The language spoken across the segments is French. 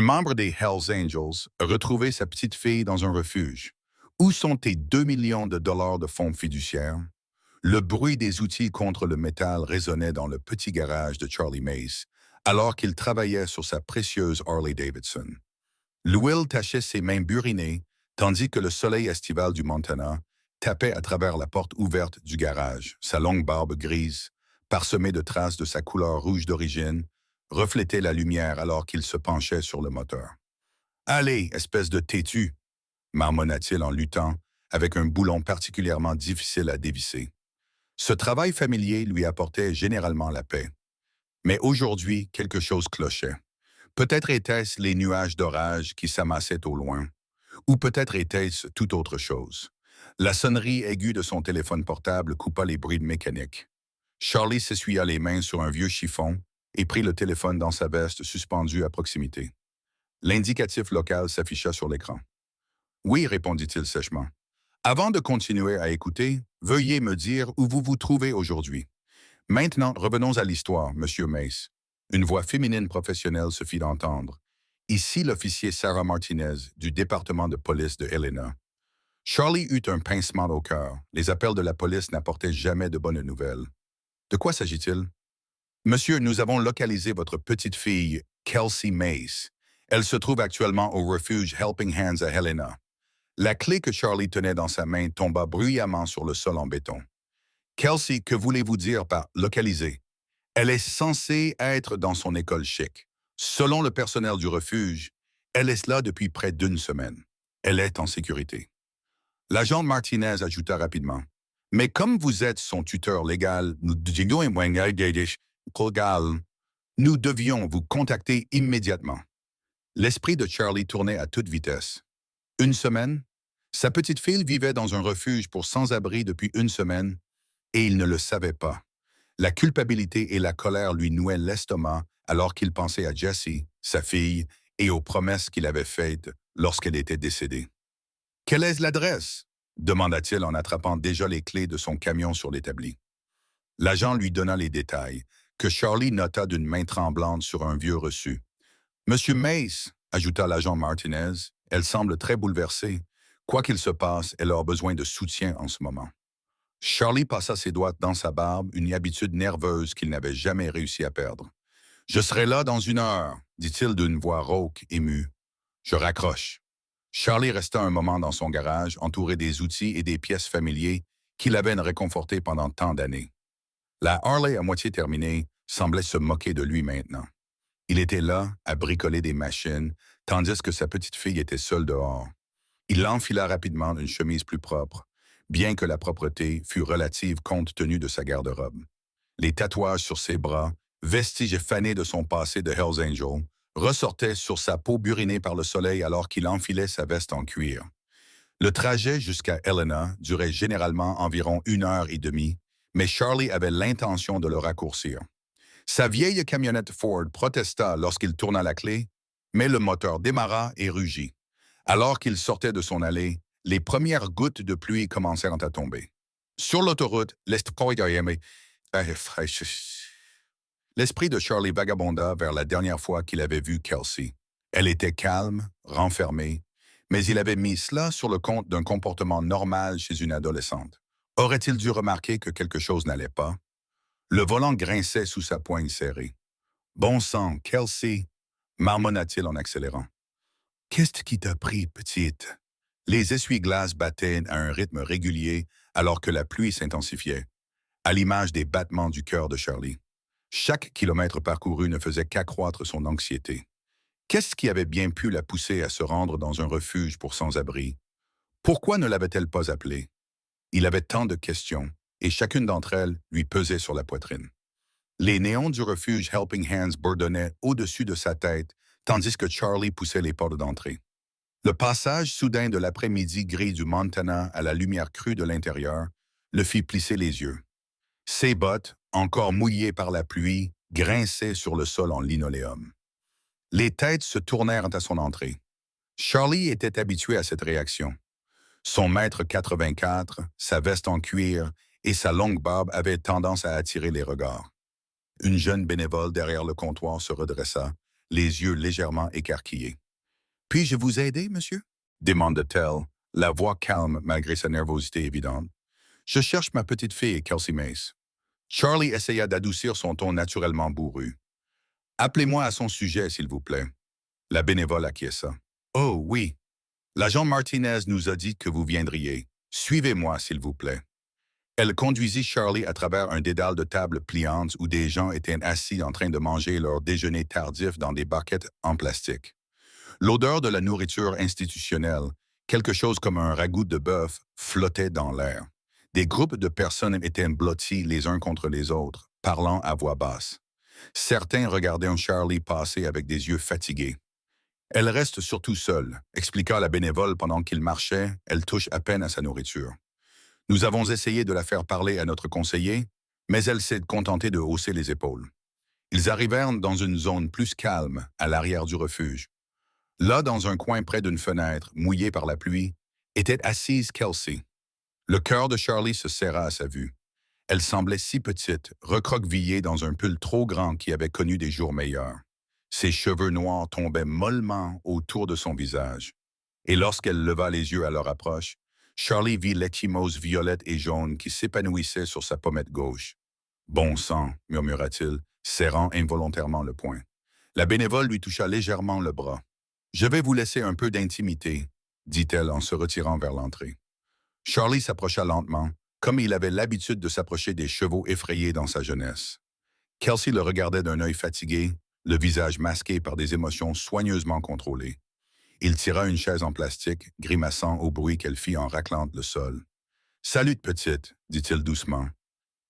membre des Hells Angels a retrouvé sa petite fille dans un refuge. Où sont tes 2 millions de dollars de fonds fiduciaires? Le bruit des outils contre le métal résonnait dans le petit garage de Charlie Mace, alors qu'il travaillait sur sa précieuse Harley-Davidson. Will tâchait ses mains burinées, tandis que le soleil estival du Montana tapait à travers la porte ouverte du garage, sa longue barbe grise, parsemée de traces de sa couleur rouge d'origine, reflétait la lumière alors qu'il se penchait sur le moteur. « Allez, espèce de têtu !» marmonna-t-il en luttant avec un boulon particulièrement difficile à dévisser. Ce travail familier lui apportait généralement la paix. Mais aujourd'hui, quelque chose clochait. Peut-être étaient-ce les nuages d'orage qui s'amassaient au loin, ou peut-être était-ce tout autre chose. La sonnerie aiguë de son téléphone portable coupa les bruits mécaniques. Charlie s'essuya les mains sur un vieux chiffon et prit le téléphone dans sa veste suspendue à proximité. L'indicatif local s'afficha sur l'écran. « Oui, répondit-il sèchement. Avant de continuer à écouter, veuillez me dire où vous vous trouvez aujourd'hui. Maintenant, revenons à l'histoire, Monsieur Mace. » Une voix féminine professionnelle se fit entendre. Ici l'officier Sarah Martinez, du département de police de Helena. Charlie eut un pincement au cœur. Les appels de la police n'apportaient jamais de bonnes nouvelles. De quoi s'agit-il? Monsieur, nous avons localisé votre petite fille, Kelsey Mace. Elle se trouve actuellement au refuge Helping Hands à Helena. La clé que Charlie tenait dans sa main tomba bruyamment sur le sol en béton. Kelsey, que voulez-vous dire par localiser? Elle est censée être dans son école chic. Selon le personnel du refuge, elle est là depuis près d'une semaine. Elle est en sécurité. L'agent Martinez ajouta rapidement. Mais comme vous êtes son tuteur légal, nous devions vous contacter immédiatement. L'esprit de Charlie tournait à toute vitesse. Une semaine? Sa petite fille vivait dans un refuge pour sans-abri depuis une semaine, et il ne le savait pas. La culpabilité et la colère lui nouaient l'estomac alors qu'il pensait à Jessie, sa fille, et aux promesses qu'il avait faites lorsqu'elle était décédée. « Quelle est l'adresse? » demanda-t-il en attrapant déjà les clés de son camion sur l'établi. L'agent lui donna les détails, que Charlie nota d'une main tremblante sur un vieux reçu. « Monsieur Mace, » ajouta l'agent Martinez, « elle semble très bouleversée. Quoi qu'il se passe, elle a besoin de soutien en ce moment. » Charlie passa ses doigts dans sa barbe, une habitude nerveuse qu'il n'avait jamais réussi à perdre. « Je serai là dans 1 heure, » dit-il d'une voix rauque, émue. « Je raccroche. » Charlie resta un moment dans son garage, entouré des outils et des pièces familiers qui l'avaient réconforté pendant tant d'années. La Harley à moitié terminée semblait se moquer de lui maintenant. Il était là, à bricoler des machines, tandis que sa petite fille était seule dehors. Il enfila rapidement une chemise plus propre, bien que la propreté fût relative compte tenu de sa garde-robe. Les tatouages sur ses bras, vestiges fanés de son passé de Hells Angel, ressortaient sur sa peau burinée par le soleil alors qu'il enfilait sa veste en cuir. Le trajet jusqu'à Helena durait généralement environ 1 heure et demie, mais Charlie avait l'intention de le raccourcir. Sa vieille camionnette Ford protesta lorsqu'il tourna la clé, mais le moteur démarra et rugit. Alors qu'il sortait de son allée, les premières gouttes de pluie commencèrent à tomber. Sur l'autoroute, l'esprit de Charlie vagabonda vers la dernière fois qu'il avait vu Kelsey. Elle était calme, renfermée, mais il avait mis cela sur le compte d'un comportement normal chez une adolescente. Aurait-il dû remarquer que quelque chose n'allait pas? Le volant grinçait sous sa poigne serrée. « Bon sang, Kelsey !» marmonna-t-il en accélérant. « Qu'est-ce qui t'a pris, petite? » Les essuie-glaces battaient à un rythme régulier alors que la pluie s'intensifiait, à l'image des battements du cœur de Charlie. Chaque kilomètre parcouru ne faisait qu'accroître son anxiété. Qu'est-ce qui avait bien pu la pousser à se rendre dans un refuge pour sans-abri? Pourquoi ne l'avait-elle pas appelé? Il avait tant de questions, et chacune d'entre elles lui pesait sur la poitrine. Les néons du refuge Helping Hands bourdonnaient au-dessus de sa tête, tandis que Charlie poussait les portes d'entrée. Le passage soudain de l'après-midi gris du Montana à la lumière crue de l'intérieur le fit plisser les yeux. Ses bottes, encore mouillées par la pluie, grinçaient sur le sol en linoléum. Les têtes se tournèrent à son entrée. Charlie était habitué à cette réaction. Son mètre 84, sa veste en cuir et sa longue barbe avaient tendance à attirer les regards. Une jeune bénévole derrière le comptoir se redressa, les yeux légèrement écarquillés. « Puis-je vous aider, monsieur? » demande-t-elle, la voix calme malgré sa nervosité évidente. « Je cherche ma petite fille, Kelsey Mace. » Charlie essaya d'adoucir son ton naturellement bourru. « Appelez-moi à son sujet, s'il vous plaît. » La bénévole acquiesça. « Oh, oui. L'agent Martinez nous a dit que vous viendriez. Suivez-moi, s'il vous plaît. » Elle conduisit Charlie à travers un dédale de tables pliantes où des gens étaient assis en train de manger leur déjeuner tardif dans des barquettes en plastique. L'odeur de la nourriture institutionnelle, quelque chose comme un ragoût de bœuf, flottait dans l'air. Des groupes de personnes étaient blottis les uns contre les autres, parlant à voix basse. Certains regardaient Charlie passer avec des yeux fatigués. « Elle reste surtout seule », expliqua la bénévole pendant qu'il marchait, elle touche à peine à sa nourriture. « Nous avons essayé de la faire parler à notre conseiller, mais elle s'est contentée de hausser les épaules. » Ils arrivèrent dans une zone plus calme, à l'arrière du refuge. Là, dans un coin près d'une fenêtre, mouillée par la pluie, était assise Kelsey. Le cœur de Charlie se serra à sa vue. Elle semblait si petite, recroquevillée dans un pull trop grand qui avait connu des jours meilleurs. Ses cheveux noirs tombaient mollement autour de son visage. Et lorsqu'elle leva les yeux à leur approche, Charlie vit l'échymose violette et jaune qui s'épanouissait sur sa pommette gauche. « Bon sang », murmura-t-il, serrant involontairement le poing. La bénévole lui toucha légèrement le bras. « Je vais vous laisser un peu d'intimité, » dit-elle en se retirant vers l'entrée. Charlie s'approcha lentement, comme il avait l'habitude de s'approcher des chevaux effrayés dans sa jeunesse. Kelsey le regardait d'un œil fatigué, le visage masqué par des émotions soigneusement contrôlées. Il tira une chaise en plastique, grimaçant au bruit qu'elle fit en raclant le sol. « Salut, petite, » dit-il doucement.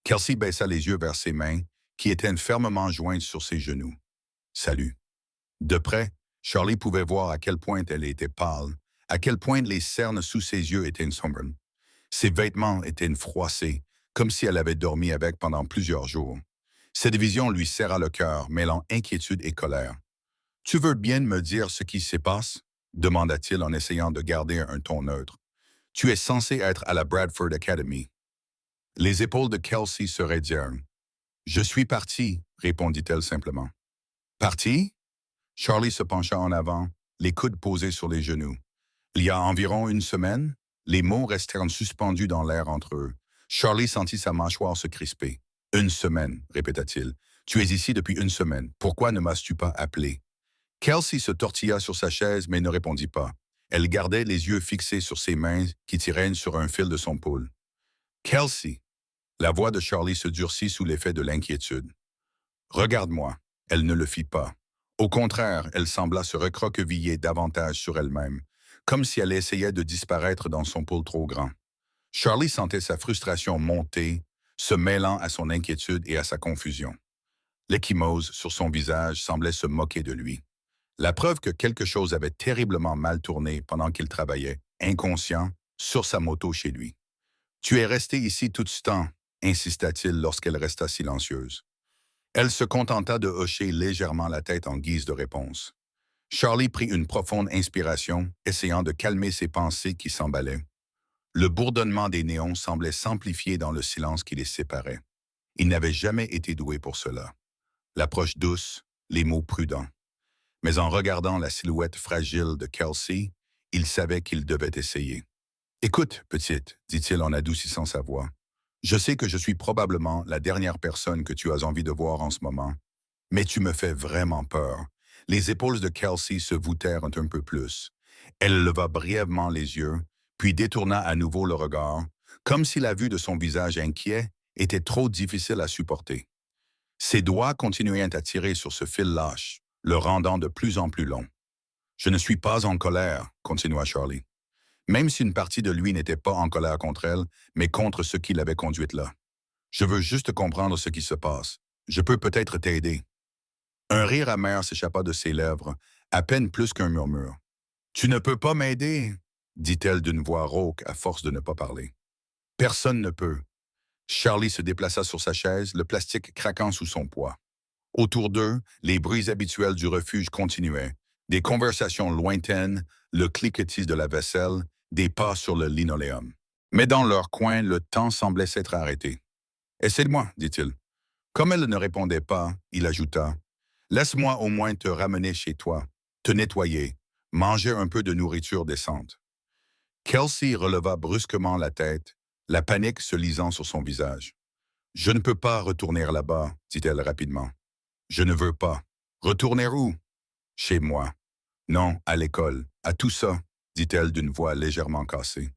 Kelsey baissa les yeux vers ses mains, qui étaient fermement jointes sur ses genoux. « Salut. » De près, Charlie pouvait voir à quel point elle était pâle, à quel point les cernes sous ses yeux étaient sombres. Ses vêtements étaient froissés, comme si elle avait dormi avec pendant plusieurs jours. Cette vision lui serra le cœur, mêlant inquiétude et colère. « Tu veux bien me dire ce qui se passe? » demanda-t-il en essayant de garder un ton neutre. « Tu es censé être à la Bradford Academy. » Les épaules de Kelsey se raidirent. « Je suis parti, » répondit-elle simplement. « Parti? » Charlie se pencha en avant, les coudes posés sur les genoux. « Il y a environ une semaine? » Les mots restèrent suspendus dans l'air entre eux. Charlie sentit sa mâchoire se crisper. « Une semaine, » répéta-t-il. « Tu es ici depuis une semaine. Pourquoi ne m'as-tu pas appelé? » Kelsey se tortilla sur sa chaise mais ne répondit pas. Elle gardait les yeux fixés sur ses mains qui tiraient sur un fil de son poule. « Kelsey !» La voix de Charlie se durcit sous l'effet de l'inquiétude. « Regarde-moi. » Elle ne le fit pas. Au contraire, elle sembla se recroqueviller davantage sur elle-même, comme si elle essayait de disparaître dans son poule trop grand. Charlie sentait sa frustration monter, se mêlant à son inquiétude et à sa confusion. L'échymose sur son visage semblait se moquer de lui. La preuve que quelque chose avait terriblement mal tourné pendant qu'il travaillait, inconscient, sur sa moto chez lui. « Tu es resté ici tout ce temps, » insista-t-il lorsqu'elle resta silencieuse. Elle se contenta de hocher légèrement la tête en guise de réponse. Charlie prit une profonde inspiration, essayant de calmer ses pensées qui s'emballaient. Le bourdonnement des néons semblait s'amplifier dans le silence qui les séparait. Il n'avait jamais été doué pour cela. L'approche douce, les mots prudents. Mais en regardant la silhouette fragile de Kelsey, il savait qu'il devait essayer. « Écoute, petite, » dit-il en adoucissant sa voix. « Je sais que je suis probablement la dernière personne que tu as envie de voir en ce moment, mais tu me fais vraiment peur. » Les épaules de Kelsey se voûtèrent un peu plus. Elle leva brièvement les yeux, puis détourna à nouveau le regard, comme si la vue de son visage inquiet était trop difficile à supporter. Ses doigts continuaient à tirer sur ce fil lâche, le rendant de plus en plus long. « Je ne suis pas en colère, » continua Charlie. Même si une partie de lui n'était pas en colère contre elle, mais contre ce qui l'avait conduite là. « Je veux juste comprendre ce qui se passe. Je peux peut-être t'aider. » Un rire amer s'échappa de ses lèvres, à peine plus qu'un murmure. « Tu ne peux pas m'aider, » dit-elle d'une voix rauque à force de ne pas parler. « Personne ne peut. » Charlie se déplaça sur sa chaise, le plastique craquant sous son poids. Autour d'eux, les bruits habituels du refuge continuaient. Des conversations lointaines, le cliquetis de la vaisselle, des pas sur le linoléum. Mais dans leur coin, le temps semblait s'être arrêté. « Essaie-moi, dit-il. » Comme elle ne répondait pas, il ajouta, Laisse-moi au moins te ramener chez toi, te nettoyer, manger un peu de nourriture décente. Kelsey releva brusquement la tête, la panique se lisant sur son visage. Je ne peux pas retourner là-bas, dit-elle rapidement. Je ne veux pas. Retourner où? Chez moi. Non, à l'école, à tout ça, dit-elle d'une voix légèrement cassée.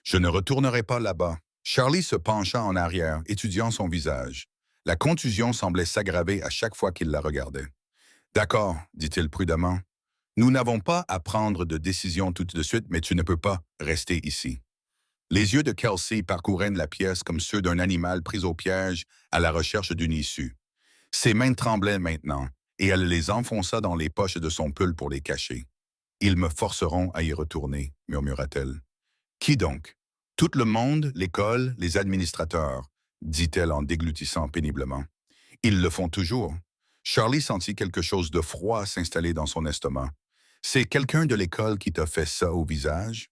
Je ne retournerai pas là-bas. Charlie se pencha en arrière, étudiant son visage. La contusion semblait s'aggraver à chaque fois qu'il la regardait. D'accord, dit-il prudemment. Nous n'avons pas à prendre de décision tout de suite, mais tu ne peux pas rester ici. Les yeux de Kelsey parcouraient la pièce comme ceux d'un animal pris au piège à la recherche d'une issue. Ses mains tremblaient maintenant, et elle les enfonça dans les poches de son pull pour les cacher. Ils me forceront à y retourner, murmura-t-elle. Qui donc? Tout le monde, l'école, les administrateurs, dit-elle en déglutissant péniblement. Ils le font toujours. Charlie sentit quelque chose de froid s'installer dans son estomac. C'est quelqu'un de l'école qui t'a fait ça au visage?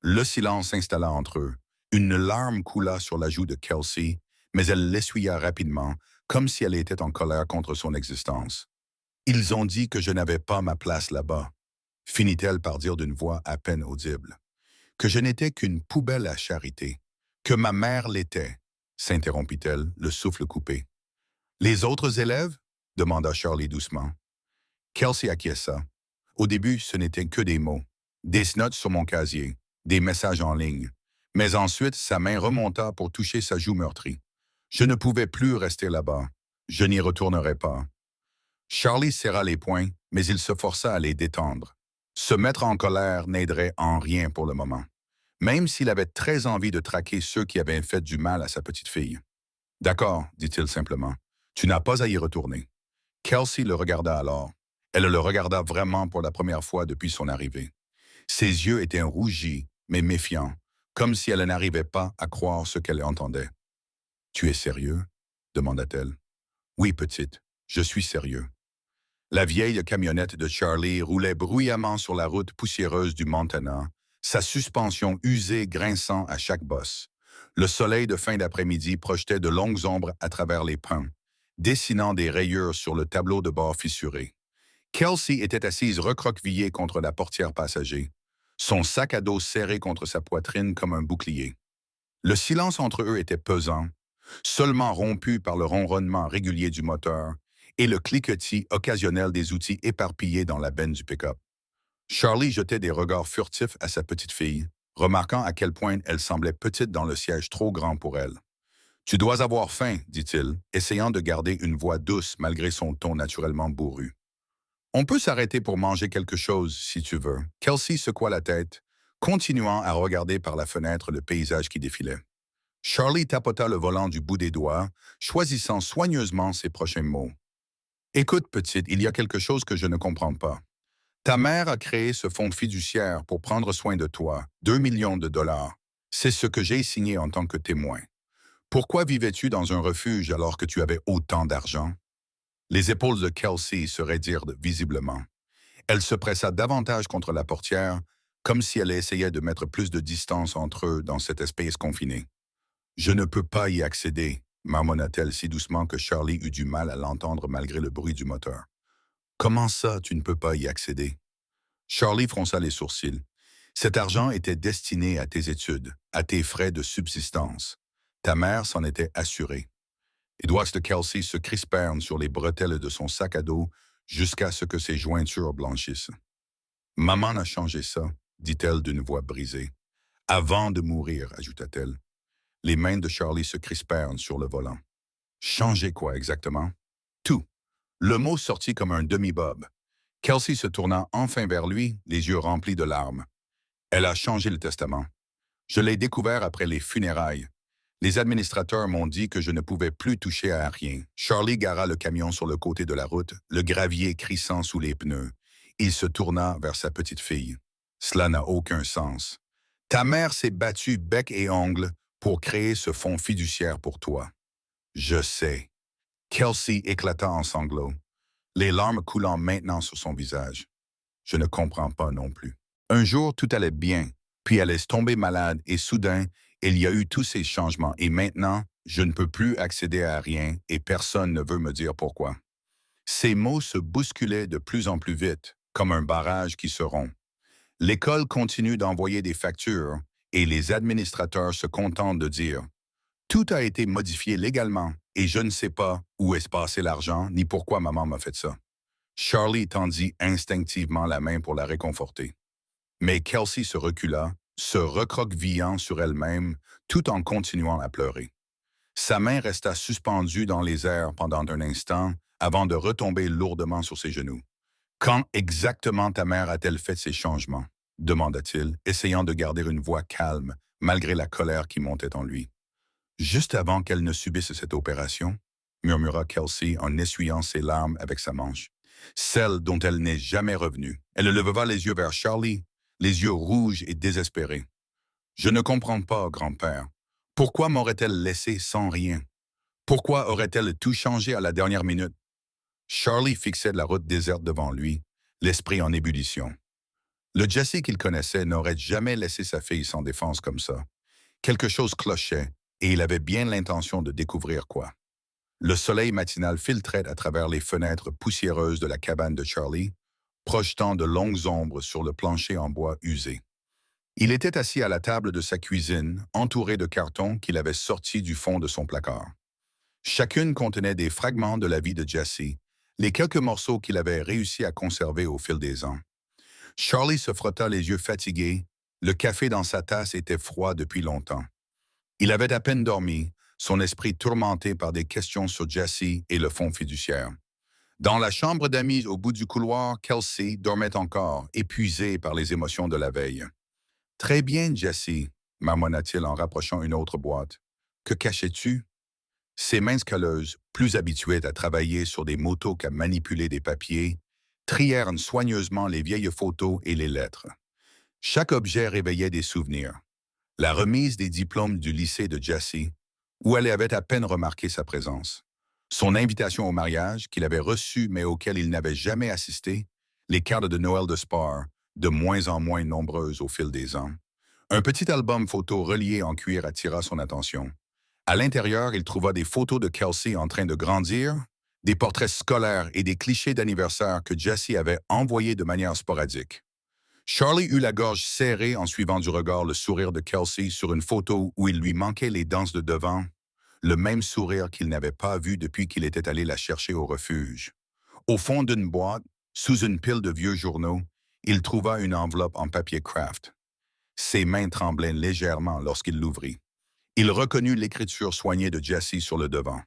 Le silence s'installa entre eux. Une larme coula sur la joue de Kelsey, mais elle l'essuya rapidement, comme si elle était en colère contre son existence. Ils ont dit que je n'avais pas ma place là-bas, finit-elle par dire d'une voix à peine audible. Que je n'étais qu'une poubelle à charité, que ma mère l'était, s'interrompit-elle, le souffle coupé. Les autres élèves? Demanda Charlie doucement. Kelsey acquiesça. Au début, ce n'étaient que des mots, des notes sur mon casier, des messages en ligne. Mais ensuite, sa main remonta pour toucher sa joue meurtrie. Je ne pouvais plus rester là-bas. Je n'y retournerai pas. Charlie serra les poings, mais il se força à les détendre. Se mettre en colère n'aiderait en rien pour le moment, même s'il avait très envie de traquer ceux qui avaient fait du mal à sa petite fille. D'accord, dit-il simplement. Tu n'as pas à y retourner. Kelsey le regarda alors. Elle le regarda vraiment pour la première fois depuis son arrivée. Ses yeux étaient rougis, mais méfiants, comme si elle n'arrivait pas à croire ce qu'elle entendait. « Tu es sérieux? » demanda-t-elle. « Oui, petite, je suis sérieux. » La vieille camionnette de Charlie roulait bruyamment sur la route poussiéreuse du Montana, sa suspension usée grinçant à chaque bosse. Le soleil de fin d'après-midi projetait de longues ombres à travers les pins, dessinant des rayures sur le tableau de bord fissuré. Kelsey était assise recroquevillée contre la portière passager, son sac à dos serré contre sa poitrine comme un bouclier. Le silence entre eux était pesant, seulement rompu par le ronronnement régulier du moteur et le cliquetis occasionnel des outils éparpillés dans la benne du pick-up. Charlie jetait des regards furtifs à sa petite fille, remarquant à quel point elle semblait petite dans le siège trop grand pour elle. « Tu dois avoir faim, dit-il, essayant de garder une voix douce malgré son ton naturellement bourru. « On peut s'arrêter pour manger quelque chose, si tu veux. » Kelsey secoua la tête, continuant à regarder par la fenêtre le paysage qui défilait. Charlie tapota le volant du bout des doigts, choisissant soigneusement ses prochains mots. « Écoute, petite, il y a quelque chose que je ne comprends pas. Ta mère a créé ce fonds fiduciaire pour prendre soin de toi, 2 millions de dollars. C'est ce que j'ai signé en tant que témoin. Pourquoi vivais-tu dans un refuge alors que tu avais autant d'argent? » Les épaules de Kelsey se raidirent visiblement. Elle se pressa davantage contre la portière, comme si elle essayait de mettre plus de distance entre eux dans cet espace confiné. « Je ne peux pas y accéder, » marmonna-t-elle si doucement que Charlie eut du mal à l'entendre malgré le bruit du moteur. « Comment ça, tu ne peux pas y accéder? » Charlie fronça les sourcils. « Cet argent était destiné à tes études, à tes frais de subsistance. Ta mère s'en était assurée. » Les doigts de Kelsey se crispèrent sur les bretelles de son sac à dos jusqu'à ce que ses jointures blanchissent. « Maman a changé ça, » dit-elle d'une voix brisée. « Avant de mourir, ajouta-t-elle. Les mains de Charlie se crispèrent sur le volant. « Changer quoi exactement? »« Tout. » Le mot sortit comme un demi-bob. Kelsey se tourna enfin vers lui, les yeux remplis de larmes. « Elle a changé le testament. Je l'ai découvert après les funérailles. Les administrateurs m'ont dit que je ne pouvais plus toucher à rien. » Charlie gara le camion sur le côté de la route, le gravier crissant sous les pneus. Il se tourna vers sa petite fille. « Cela n'a aucun sens. Ta mère s'est battue bec et ongle pour créer ce fonds fiduciaire pour toi. »« Je sais. » Kelsey éclata en sanglots, les larmes coulant maintenant sur son visage. « Je ne comprends pas non plus. » Un jour, tout allait bien, puis elle est tombée malade et soudain, il y a eu tous ces changements et maintenant, je ne peux plus accéder à rien et personne ne veut me dire pourquoi. Ses mots se bousculaient de plus en plus vite, comme un barrage qui se rompt. L'école continue d'envoyer des factures et les administrateurs se contentent de dire tout a été modifié légalement et je ne sais pas où est passé l'argent ni pourquoi maman m'a fait ça. Charlie tendit instinctivement la main pour la réconforter. Mais Kelsey se recula, se recroquevillant sur elle-même tout en continuant à pleurer. Sa main resta suspendue dans les airs pendant un instant avant de retomber lourdement sur ses genoux. Quand exactement ta mère a-t-elle fait ces changements? Demanda-t-il, essayant de garder une voix calme malgré la colère qui montait en lui. Juste avant qu'elle ne subisse cette opération, murmura Kelsey en essuyant ses larmes avec sa manche. Celle dont elle n'est jamais revenue. Elle leva les yeux vers Charlie, les yeux rouges et désespérés. Je ne comprends pas, grand-père. Pourquoi m'aurait-elle laissé sans rien? Pourquoi aurait-elle tout changé à la dernière minute? Charlie fixait la route déserte devant lui, l'esprit en ébullition. Le Jesse qu'il connaissait n'aurait jamais laissé sa fille sans défense comme ça. Quelque chose clochait, et il avait bien l'intention de découvrir quoi. Le soleil matinal filtrait à travers les fenêtres poussiéreuses de la cabane de Charlie, projetant de longues ombres sur le plancher en bois usé. Il était assis à la table de sa cuisine, entouré de cartons qu'il avait sortis du fond de son placard. Chacune contenait des fragments de la vie de Jesse, les quelques morceaux qu'il avait réussi à conserver au fil des ans. Charlie se frotta les yeux fatigués, le café dans sa tasse était froid depuis longtemps. Il avait à peine dormi, son esprit tourmenté par des questions sur Jesse et le fonds fiduciaire. Dans la chambre d'amis au bout du couloir, Kelsey dormait encore, épuisé par les émotions de la veille. « Très bien, Jesse, » marmonna-t-il en rapprochant une autre boîte. « Que cachais-tu? » Ses mains scalleuses, plus habituées à travailler sur des motos qu'à manipuler des papiers, trièrent soigneusement les vieilles photos et les lettres. Chaque objet réveillait des souvenirs. La remise des diplômes du lycée de Jesse, où elle avait à peine remarqué sa présence. Son invitation au mariage, qu'il avait reçue mais auquel il n'avait jamais assisté, les cartes de Noël de Spar, de moins en moins nombreuses au fil des ans. Un petit album photo relié en cuir attira son attention. À l'intérieur, il trouva des photos de Kelsey en train de grandir, des portraits scolaires et des clichés d'anniversaire que Jesse avait envoyés de manière sporadique. Charlie eut la gorge serrée en suivant du regard le sourire de Kelsey sur une photo où il lui manquait les dents de devant, le même sourire qu'il n'avait pas vu depuis qu'il était allé la chercher au refuge. Au fond d'une boîte, sous une pile de vieux journaux, il trouva une enveloppe en papier craft. Ses mains tremblaient légèrement lorsqu'il l'ouvrit. Il reconnut l'écriture soignée de Jesse sur le devant.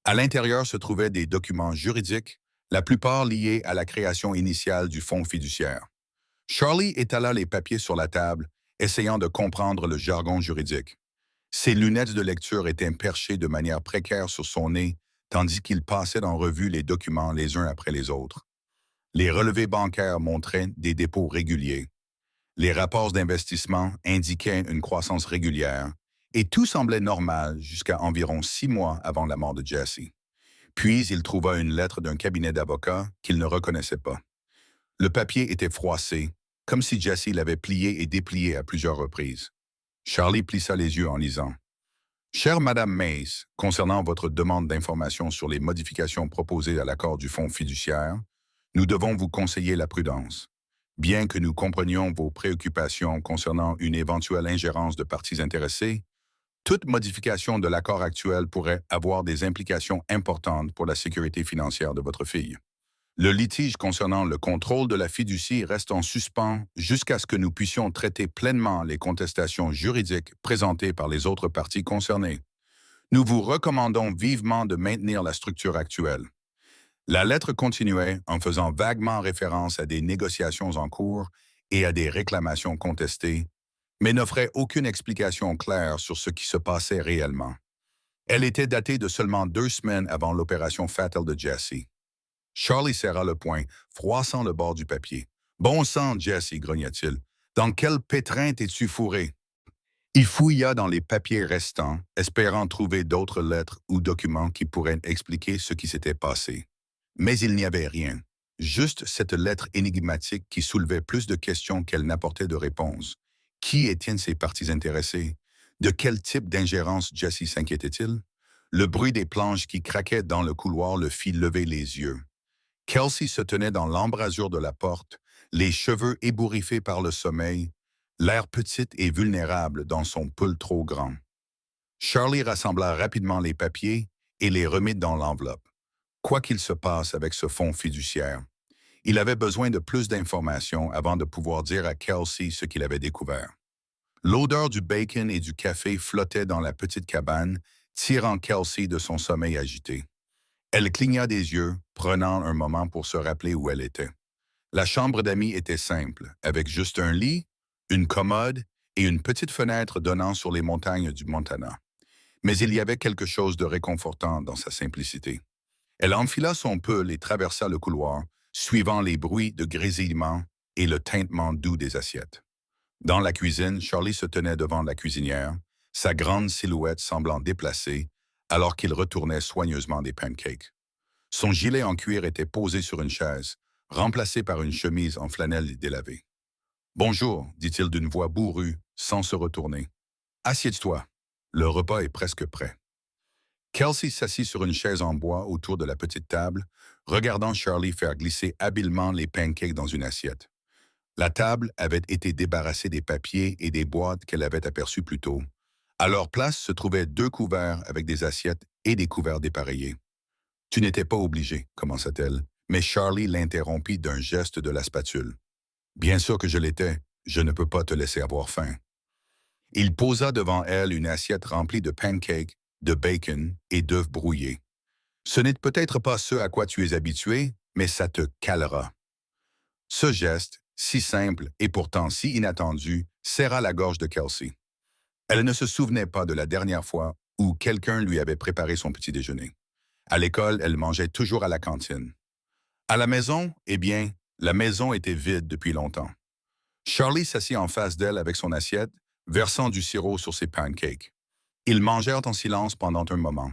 À l'intérieur se trouvaient des documents juridiques, la plupart liés à la création initiale du fonds fiduciaire. Charlie étala les papiers sur la table, essayant de comprendre le jargon juridique. Ses lunettes de lecture étaient perchées de manière précaire sur son nez, tandis qu'il passait en revue les documents les uns après les autres. Les relevés bancaires montraient des dépôts réguliers. Les rapports d'investissement indiquaient une croissance régulière, et tout semblait normal jusqu'à environ 6 mois avant la mort de Jesse. Puis il trouva une lettre d'un cabinet d'avocats qu'il ne reconnaissait pas. Le papier était froissé, comme si Jesse l'avait plié et déplié à plusieurs reprises. Charlie plissa les yeux en lisant. « Chère Madame Mays, concernant votre demande d'information sur les modifications proposées à l'accord du fonds fiduciaire, nous devons vous conseiller la prudence. Bien que nous comprenions vos préoccupations concernant une éventuelle ingérence de parties intéressées, toute modification de l'accord actuel pourrait avoir des implications importantes pour la sécurité financière de votre fille. Le litige concernant le contrôle de la fiducie reste en suspens jusqu'à ce que nous puissions traiter pleinement les contestations juridiques présentées par les autres parties concernées. Nous vous recommandons vivement de maintenir la structure actuelle. » La lettre continuait en faisant vaguement référence à des négociations en cours et à des réclamations contestées, mais n'offrait aucune explication claire sur ce qui se passait réellement. Elle était datée de seulement 2 semaines avant l'opération fatale de Jesse. Charlie serra le poing, froissant le bord du papier. « Bon sang, Jesse, grogna-t-il. Dans quel pétrin t'es-tu fourré? » Il fouilla dans les papiers restants, espérant trouver d'autres lettres ou documents qui pourraient expliquer ce qui s'était passé. Mais il n'y avait rien. Juste cette lettre énigmatique qui soulevait plus de questions qu'elle n'apportait de réponses. Qui étaient ces parties intéressées? De quel type d'ingérence Jesse s'inquiétait-il? Le bruit des planches qui craquaient dans le couloir le fit lever les yeux. Kelsey se tenait dans l'embrasure de la porte, les cheveux ébouriffés par le sommeil, l'air petite et vulnérable dans son pull trop grand. Charlie rassembla rapidement les papiers et les remit dans l'enveloppe. Quoi qu'il se passe avec ce fonds fiduciaire, il avait besoin de plus d'informations avant de pouvoir dire à Kelsey ce qu'il avait découvert. L'odeur du bacon et du café flottait dans la petite cabane, tirant Kelsey de son sommeil agité. Elle cligna des yeux, prenant un moment pour se rappeler où elle était. La chambre d'amis était simple, avec juste un lit, une commode et une petite fenêtre donnant sur les montagnes du Montana. Mais il y avait quelque chose de réconfortant dans sa simplicité. Elle enfila son pull et traversa le couloir, suivant les bruits de grésillement et le tintement doux des assiettes. Dans la cuisine, Charlie se tenait devant la cuisinière, sa grande silhouette semblant déplacée, alors qu'il retournait soigneusement des pancakes. Son gilet en cuir était posé sur une chaise, remplacé par une chemise en flanelle délavée. Bonjour, dit-il d'une voix bourrue, sans se retourner. Assieds-toi. Le repas est presque prêt. Kelsey s'assit sur une chaise en bois autour de la petite table, regardant Charlie faire glisser habilement les pancakes dans une assiette. La table avait été débarrassée des papiers et des boîtes qu'elle avait aperçues plus tôt. À leur place se trouvaient 2 couverts avec des assiettes et des couverts dépareillés. Tu n'étais pas obligé, commença-t-elle, mais Charlie l'interrompit d'un geste de la spatule. Bien sûr que je l'étais, je ne peux pas te laisser avoir faim. Il posa devant elle une assiette remplie de pancakes, de bacon et d'œufs brouillés. Ce n'est peut-être pas ce à quoi tu es habitué, mais ça te calera. Ce geste, si simple et pourtant si inattendu, serra la gorge de Kelsey. Elle ne se souvenait pas de la dernière fois où quelqu'un lui avait préparé son petit déjeuner. À l'école, elle mangeait toujours à la cantine. À la maison, eh bien, la maison était vide depuis longtemps. Charlie s'assit en face d'elle avec son assiette, versant du sirop sur ses pancakes. Ils mangèrent en silence pendant un moment.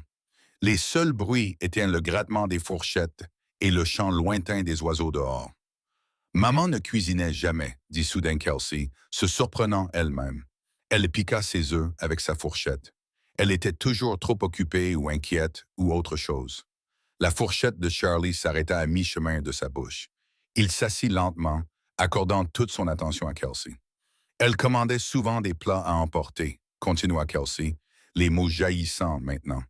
Les seuls bruits étaient le grattement des fourchettes et le chant lointain des oiseaux dehors. Maman ne cuisinait jamais, dit soudain Kelsey, se surprenant elle-même. Elle piqua ses œufs avec sa fourchette. Elle était toujours trop occupée ou inquiète ou autre chose. La fourchette de Charlie s'arrêta à mi-chemin de sa bouche. Il s'assit lentement, accordant toute son attention à Kelsey. Elle commandait souvent des plats à emporter, continua Kelsey, les mots jaillissants maintenant.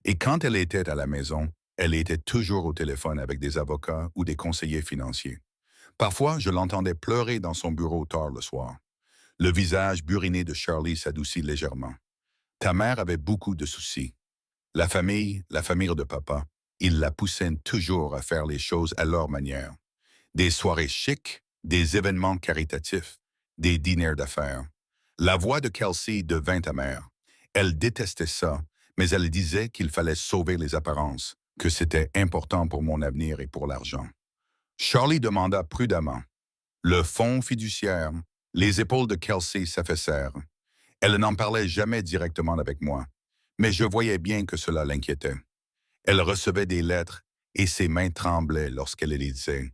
Et quand elle était à la maison, elle était toujours au téléphone avec des avocats ou des conseillers financiers. Parfois, je l'entendais pleurer dans son bureau tard le soir. Le visage buriné de Charlie s'adoucit légèrement. Ta mère avait beaucoup de soucis. La famille de papa, ils la poussaient toujours à faire les choses à leur manière. Des soirées chics, des événements caritatifs, des dîners d'affaires. La voix de Kelsey devint amère. Elle détestait ça, mais elle disait qu'il fallait sauver les apparences, que c'était important pour mon avenir et pour l'argent. Charlie demanda prudemment. Le fonds fiduciaire, les épaules de Kelsey s'affaissèrent. Elle n'en parlait jamais directement avec moi, mais je voyais bien que cela l'inquiétait. Elle recevait des lettres et ses mains tremblaient lorsqu'elle les lisait.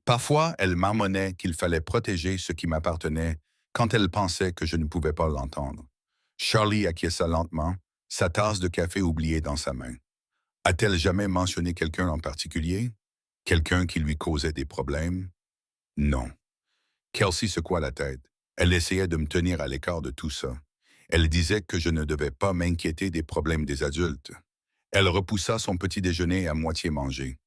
Parfois, elle marmonnait qu'il fallait protéger ce qui m'appartenait quand elle pensait que je ne pouvais pas l'entendre. Charlie acquiesça lentement, sa tasse de café oubliée dans sa main. A-t-elle jamais mentionné quelqu'un en particulier? Quelqu'un qui lui causait des problèmes? Non. Kelsey secoua la tête. Elle essayait de me tenir à l'écart de tout ça. Elle disait que je ne devais pas m'inquiéter des problèmes des adultes. Elle repoussa son petit déjeuner à moitié mangé.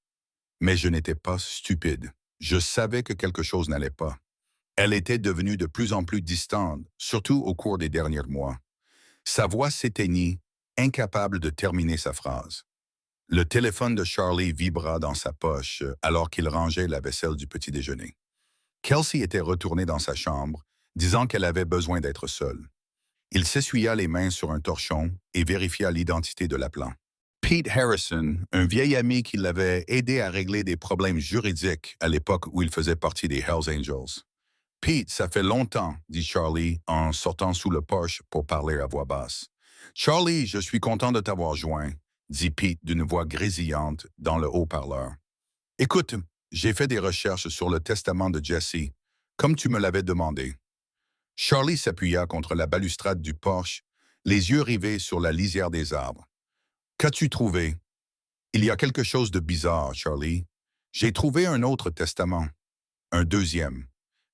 Mais je n'étais pas stupide. Je savais que quelque chose n'allait pas. Elle était devenue de plus en plus distante, surtout au cours des derniers mois. Sa voix s'éteignit, incapable de terminer sa phrase. Le téléphone de Charlie vibra dans sa poche alors qu'il rangeait la vaisselle du petit déjeuner. Kelsey était retournée dans sa chambre, disant qu'elle avait besoin d'être seule. Il s'essuya les mains sur un torchon et vérifia l'identité de l'appelant. Pete Harrison, un vieil ami qui l'avait aidé à régler des problèmes juridiques à l'époque où il faisait partie des Hells Angels. « Pete, ça fait longtemps, dit Charlie en sortant sous le porche pour parler à voix basse. « Charlie, je suis content de t'avoir joint, dit Pete d'une voix grésillante dans le haut-parleur. « Écoute, j'ai fait des recherches sur le testament de Jesse, comme tu me l'avais demandé. » Charlie s'appuya contre la balustrade du porche, les yeux rivés sur la lisière des arbres. « Qu'as-tu trouvé? » « Il y a quelque chose de bizarre, Charlie. J'ai trouvé un autre testament, un deuxième.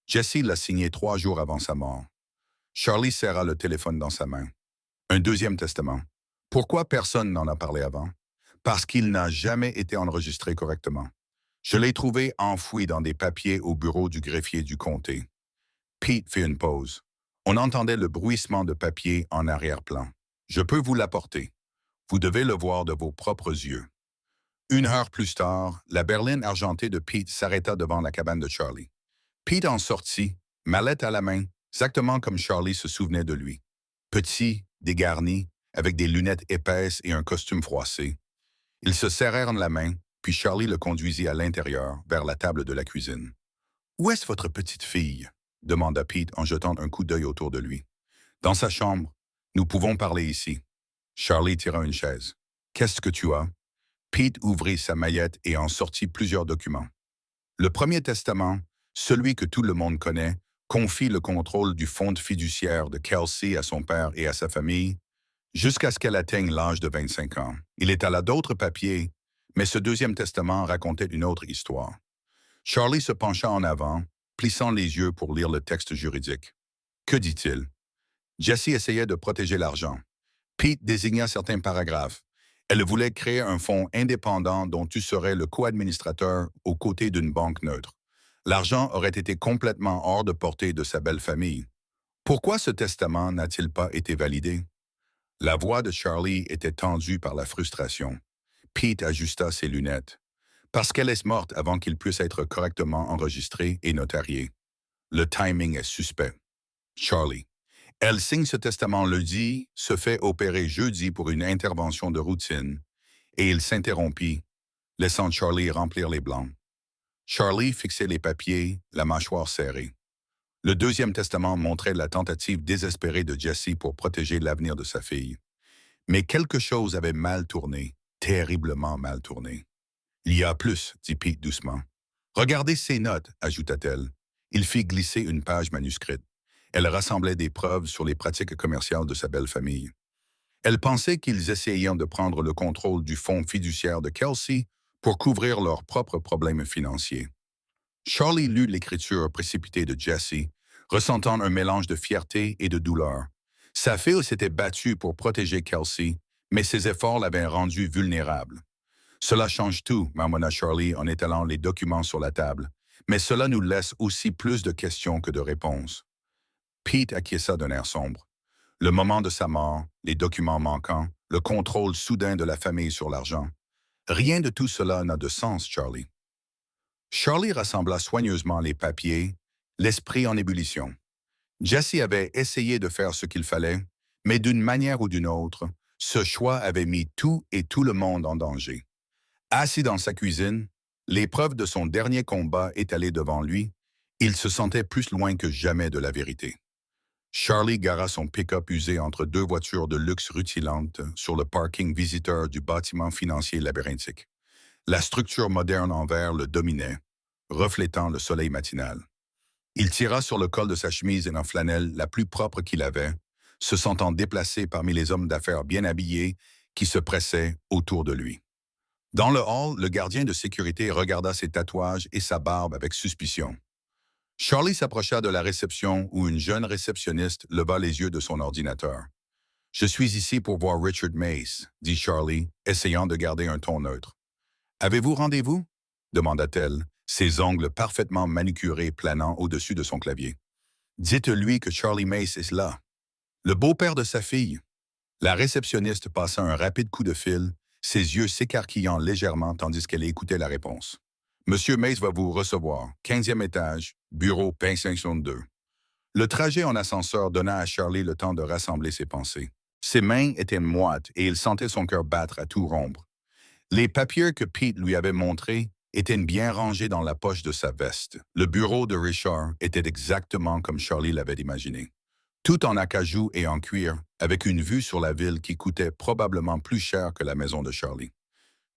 Jesse l'a signé 3 jours avant sa mort. Charlie serra le téléphone dans sa main. Un deuxième testament. Pourquoi personne n'en a parlé avant? Parce qu'il n'a jamais été enregistré correctement. Je l'ai trouvé enfoui dans des papiers au bureau du greffier du comté. Pete fait une pause. On entendait le bruissement de papier en arrière-plan. Je peux vous l'apporter. Vous devez le voir de vos propres yeux. 1 heure plus tard, la berline argentée de Pete s'arrêta devant la cabane de Charlie. Pete en sortit, mallette à la main, exactement comme Charlie se souvenait de lui. Petit, dégarni, avec des lunettes épaisses et un costume froissé. Ils se serrèrent la main, puis Charlie le conduisit à l'intérieur, vers la table de la cuisine. « Où est-ce votre petite fille? » demanda Pete en jetant un coup d'œil autour de lui. « Dans sa chambre. Nous pouvons parler ici. » Charlie tira une chaise. « Qu'est-ce que tu as? » Pete ouvrit sa maillette et en sortit plusieurs documents. Le premier testament, celui que tout le monde connaît, confie le contrôle du fonds fiduciaire de Kelsey à son père et à sa famille, jusqu'à ce qu'elle atteigne l'âge de 25 ans. Il étala d'autres papiers, mais ce deuxième testament racontait une autre histoire. Charlie se pencha en avant, plissant les yeux pour lire le texte juridique. Que dit-il? Jesse essayait de protéger l'argent. Pete désigna certains paragraphes. Elle voulait créer un fonds indépendant dont tu serais le co-administrateur aux côtés d'une banque neutre. L'argent aurait été complètement hors de portée de sa belle famille. Pourquoi ce testament n'a-t-il pas été validé? La voix de Charlie était tendue par la frustration. Pete ajusta ses lunettes. Parce qu'elle est morte avant qu'il puisse être correctement enregistré et notarié. Le timing est suspect. Charlie. Elle signe ce testament lundi, se fait opérer jeudi pour une intervention de routine, et il s'interrompit, laissant Charlie remplir les blancs. Charlie fixait les papiers, la mâchoire serrée. Le deuxième testament montrait la tentative désespérée de Jesse pour protéger l'avenir de sa fille. Mais quelque chose avait mal tourné, terriblement mal tourné. « Il y a plus, » dit Pete doucement. « Regardez ces notes, » ajouta-t-elle. Il fit glisser une page manuscrite. Elle rassemblait des preuves sur les pratiques commerciales de sa belle famille. Elle pensait qu'ils essayaient de prendre le contrôle du fonds fiduciaire de Kelsey pour couvrir leurs propres problèmes financiers. Charlie lut l'écriture précipitée de Jesse, ressentant un mélange de fierté et de douleur. Sa fille s'était battue pour protéger Kelsey, mais ses efforts l'avaient rendue vulnérable. « Cela change tout, » marmonna Charlie en étalant les documents sur la table, « mais cela nous laisse aussi plus de questions que de réponses. » Pete acquiesça d'un air sombre. Le moment de sa mort, les documents manquants, le contrôle soudain de la famille sur l'argent. Rien de tout cela n'a de sens, Charlie. Charlie rassembla soigneusement les papiers, l'esprit en ébullition. Jesse avait essayé de faire ce qu'il fallait, mais d'une manière ou d'une autre, ce choix avait mis tout et tout le monde en danger. Assis dans sa cuisine, les preuves de son dernier combat étalées devant lui, il se sentait plus loin que jamais de la vérité. Charlie gara son pick-up usé entre deux voitures de luxe rutilantes sur le parking visiteur du bâtiment financier labyrinthique. La structure moderne en verre le dominait, reflétant le soleil matinal. Il tira sur le col de sa chemise en flanelle la plus propre qu'il avait, se sentant déplacé parmi les hommes d'affaires bien habillés qui se pressaient autour de lui. Dans le hall, le gardien de sécurité regarda ses tatouages et sa barbe avec suspicion. Charlie s'approcha de la réception où une jeune réceptionniste leva les yeux de son ordinateur. « Je suis ici pour voir Richard Mace, » dit Charlie, essayant de garder un ton neutre. « Avez-vous rendez-vous? » demanda-t-elle, ses ongles parfaitement manucurés planant au-dessus de son clavier. « Dites-lui que Charlie Mace est là. Le beau-père de sa fille. » La réceptionniste passa un rapide coup de fil, ses yeux s'écarquillant légèrement tandis qu'elle écoutait la réponse. « Monsieur Mace va vous recevoir, 15e étage, bureau 552. » Le trajet en ascenseur donna à Charlie le temps de rassembler ses pensées. Ses mains étaient moites et il sentait son cœur battre à tout rompre. Les papiers que Pete lui avait montrés étaient bien rangés dans la poche de sa veste. Le bureau de Richard était exactement comme Charlie l'avait imaginé. Tout en acajou et en cuir, avec une vue sur la ville qui coûtait probablement plus cher que la maison de Charlie.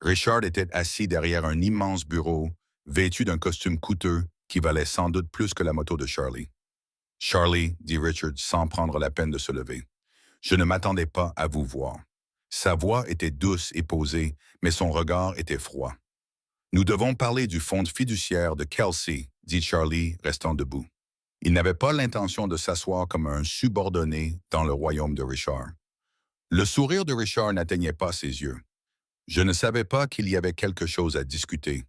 Richard était assis derrière un immense bureau, vêtu d'un costume coûteux qui valait sans doute plus que la moto de Charlie. « Charlie, » dit Richard sans prendre la peine de se lever, « je ne m'attendais pas à vous voir. » Sa voix était douce et posée, mais son regard était froid. Nous devons parler du fonds fiduciaire de Kelsey, dit Charlie, restant debout. Il n'avait pas l'intention de s'asseoir comme un subordonné dans le royaume de Richard. Le sourire de Richard n'atteignait pas ses yeux. Je ne savais pas qu'il y avait quelque chose à discuter.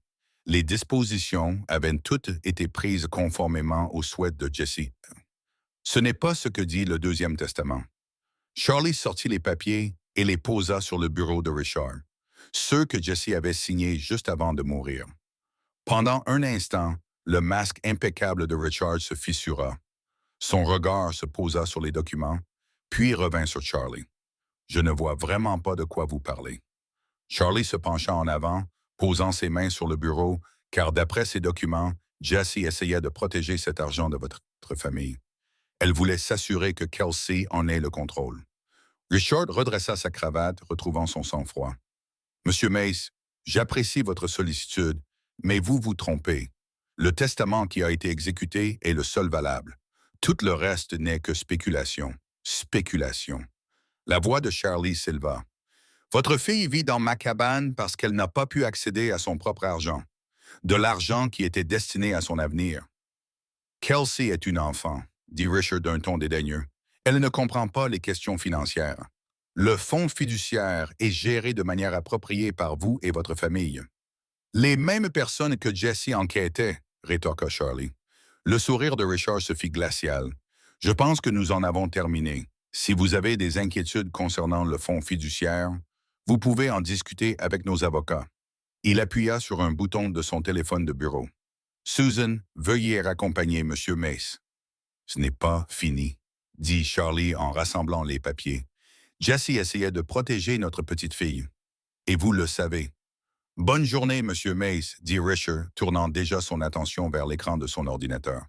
Les dispositions avaient toutes été prises conformément aux souhaits de Jesse. Ce n'est pas ce que dit le Deuxième Testament. Charlie sortit les papiers et les posa sur le bureau de Richard, ceux que Jesse avait signés juste avant de mourir. Pendant un instant, le masque impeccable de Richard se fissura. Son regard se posa sur les documents, puis revint sur Charlie. Je ne vois vraiment pas de quoi vous parlez. Charlie se pencha en avant, posant ses mains sur le bureau, car d'après ses documents, Jessie essayait de protéger cet argent de votre famille. Elle voulait s'assurer que Kelsey en ait le contrôle. Richard redressa sa cravate, retrouvant son sang-froid. « Monsieur Mace, j'apprécie votre sollicitude, mais vous vous trompez. Le testament qui a été exécuté est le seul valable. Tout le reste n'est que spéculation. Spéculation. » La voix de Charlie s'éleva. « Votre fille vit dans ma cabane parce qu'elle n'a pas pu accéder à son propre argent. De l'argent qui était destiné à son avenir. »« Kelsey est une enfant, » dit Richard d'un ton dédaigneux. « Elle ne comprend pas les questions financières. Le fonds fiduciaire est géré de manière appropriée par vous et votre famille. »« Les mêmes personnes que Jessie enquêtait, » rétorqua Charlie. Le sourire de Richard se fit glacial. « Je pense que nous en avons terminé. Si vous avez des inquiétudes concernant le fonds fiduciaire, vous pouvez en discuter avec nos avocats. » Il appuya sur un bouton de son téléphone de bureau. « Susan, veuillez raccompagner M. Mace. »« Ce n'est pas fini, » dit Charlie en rassemblant les papiers. « Jessie essayait de protéger notre petite fille. Et vous le savez. »« Bonne journée, M. Mace, » dit Richard, tournant déjà son attention vers l'écran de son ordinateur.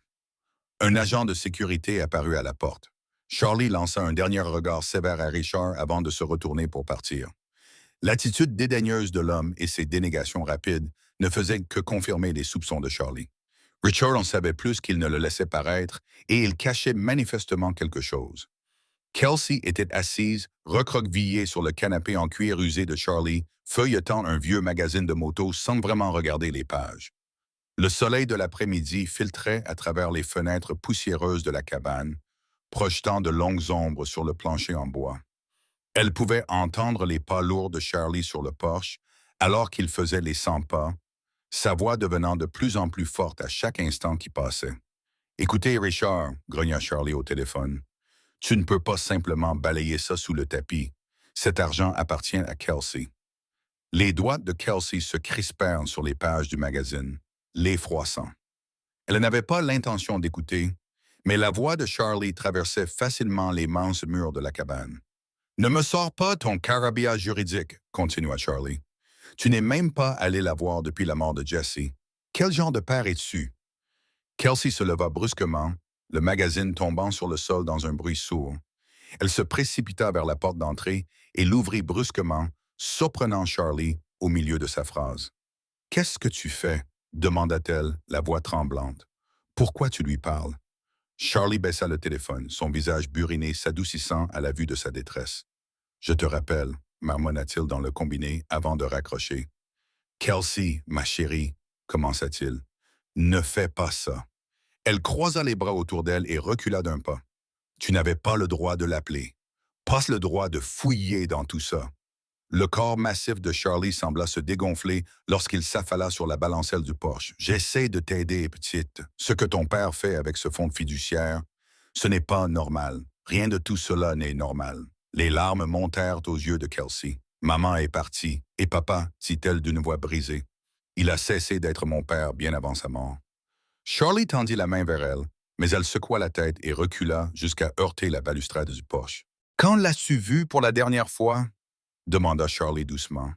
Un agent de sécurité apparut à la porte. Charlie lança un dernier regard sévère à Richard avant de se retourner pour partir. L'attitude dédaigneuse de l'homme et ses dénégations rapides ne faisaient que confirmer les soupçons de Charlie. Richard en savait plus qu'il ne le laissait paraître et il cachait manifestement quelque chose. Kelsey était assise, recroquevillée sur le canapé en cuir usé de Charlie, feuilletant un vieux magazine de moto sans vraiment regarder les pages. Le soleil de l'après-midi filtrait à travers les fenêtres poussiéreuses de la cabane, projetant de longues ombres sur le plancher en bois. Elle pouvait entendre les pas lourds de Charlie sur le porche, alors qu'il faisait les 100 pas, sa voix devenant de plus en plus forte à chaque instant qui passait. « Écoutez, Richard, » grogna Charlie au téléphone, « tu ne peux pas simplement balayer ça sous le tapis. Cet argent appartient à Kelsey. » Les doigts de Kelsey se crispèrent sur les pages du magazine, les froissant. Elle n'avait pas l'intention d'écouter, mais la voix de Charlie traversait facilement les minces murs de la cabane. « Ne me sors pas ton carabia juridique, » continua Charlie. « Tu n'es même pas allé la voir depuis la mort de Jessie. Quel genre de père es-tu? » Kelsey se leva brusquement, le magazine tombant sur le sol dans un bruit sourd. Elle se précipita vers la porte d'entrée et l'ouvrit brusquement, surprenant Charlie au milieu de sa phrase. « Qu'est-ce que tu fais? » demanda-t-elle, la voix tremblante. « Pourquoi tu lui parles? » Charlie baissa le téléphone, son visage buriné s'adoucissant à la vue de sa détresse. « Je te rappelle, » marmonna-t-il dans le combiné avant de raccrocher. « Kelsey, ma chérie, » commença-t-il, « ne fais pas ça. » Elle croisa les bras autour d'elle et recula d'un pas. « Tu n'avais pas le droit de l'appeler. Pas le droit de fouiller dans tout ça. » Le corps massif de Charlie sembla se dégonfler lorsqu'il s'affala sur la balancelle du porche. « J'essaie de t'aider, petite. Ce que ton père fait avec ce fonds fiduciaire, ce n'est pas normal. Rien de tout cela n'est normal. » Les larmes montèrent aux yeux de Kelsey. « Maman est partie, et papa, dit-elle d'une voix brisée. Il a cessé d'être mon père bien avant sa mort. » Charlie tendit la main vers elle, mais elle secoua la tête et recula jusqu'à heurter la balustrade du porche. « Quand l'as-tu vu pour la dernière fois? » demanda Charlie doucement.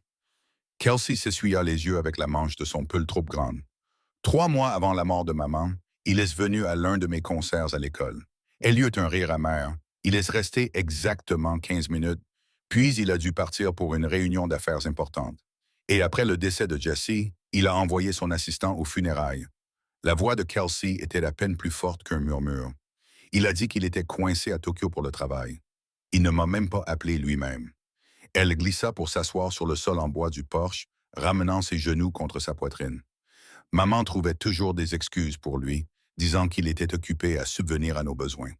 Kelsey s'essuya les yeux avec la manche de son pull trop grande. « 3 mois avant la mort de maman, il est venu à l'un de mes concerts à l'école. Elle eut un rire amer. Il est resté exactement 15 minutes, puis il a dû partir pour une réunion d'affaires importante. Et après le décès de Jessie, il a envoyé son assistant aux funérailles. » La voix de Kelsey était à peine plus forte qu'un murmure. Il a dit qu'il était coincé à Tokyo pour le travail. Il ne m'a même pas appelé lui-même. Elle glissa pour s'asseoir sur le sol en bois du porche ramenant ses genoux contre sa poitrine. Maman trouvait toujours des excuses pour lui, disant qu'il était occupé à subvenir à nos besoins.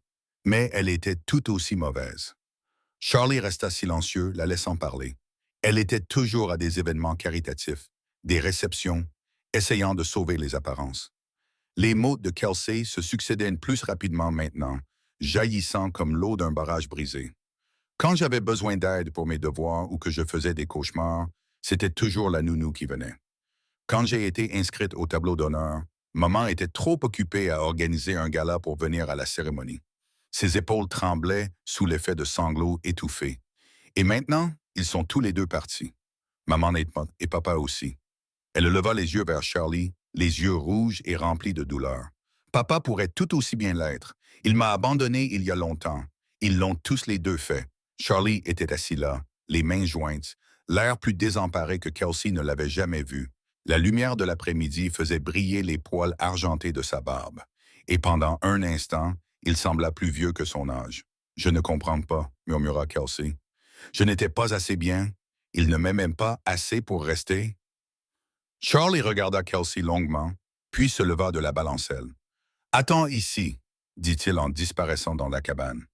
Mais elle était tout aussi mauvaise. Charlie resta silencieux, la laissant parler. Elle était toujours à des événements caritatifs, des réceptions, essayant de sauver les apparences. Les mots de Kelsey se succédaient plus rapidement maintenant, jaillissant comme l'eau d'un barrage brisé. Quand j'avais besoin d'aide pour mes devoirs ou que je faisais des cauchemars, c'était toujours la nounou qui venait. Quand j'ai été inscrite au tableau d'honneur, maman était trop occupée à organiser un gala pour venir à la cérémonie. Ses épaules tremblaient sous l'effet de sanglots étouffés. Et maintenant, ils sont tous les deux partis. Maman et papa aussi. Elle leva les yeux vers Charlie, les yeux rouges et remplis de douleur. Papa pourrait tout aussi bien l'être. Il m'a abandonné il y a longtemps. Ils l'ont tous les deux fait. Charlie était assis là, les mains jointes, l'air plus désemparé que Kelsey ne l'avait jamais vu. La lumière de l'après-midi faisait briller les poils argentés de sa barbe. Et pendant un instant, il sembla plus vieux que son âge. « Je ne comprends pas », murmura Kelsey. « Je n'étais pas assez bien. Il ne m'aimait pas assez pour rester. » Charlie regarda Kelsey longuement, puis se leva de la balancelle. « Attends ici, » dit-il en disparaissant dans la cabane.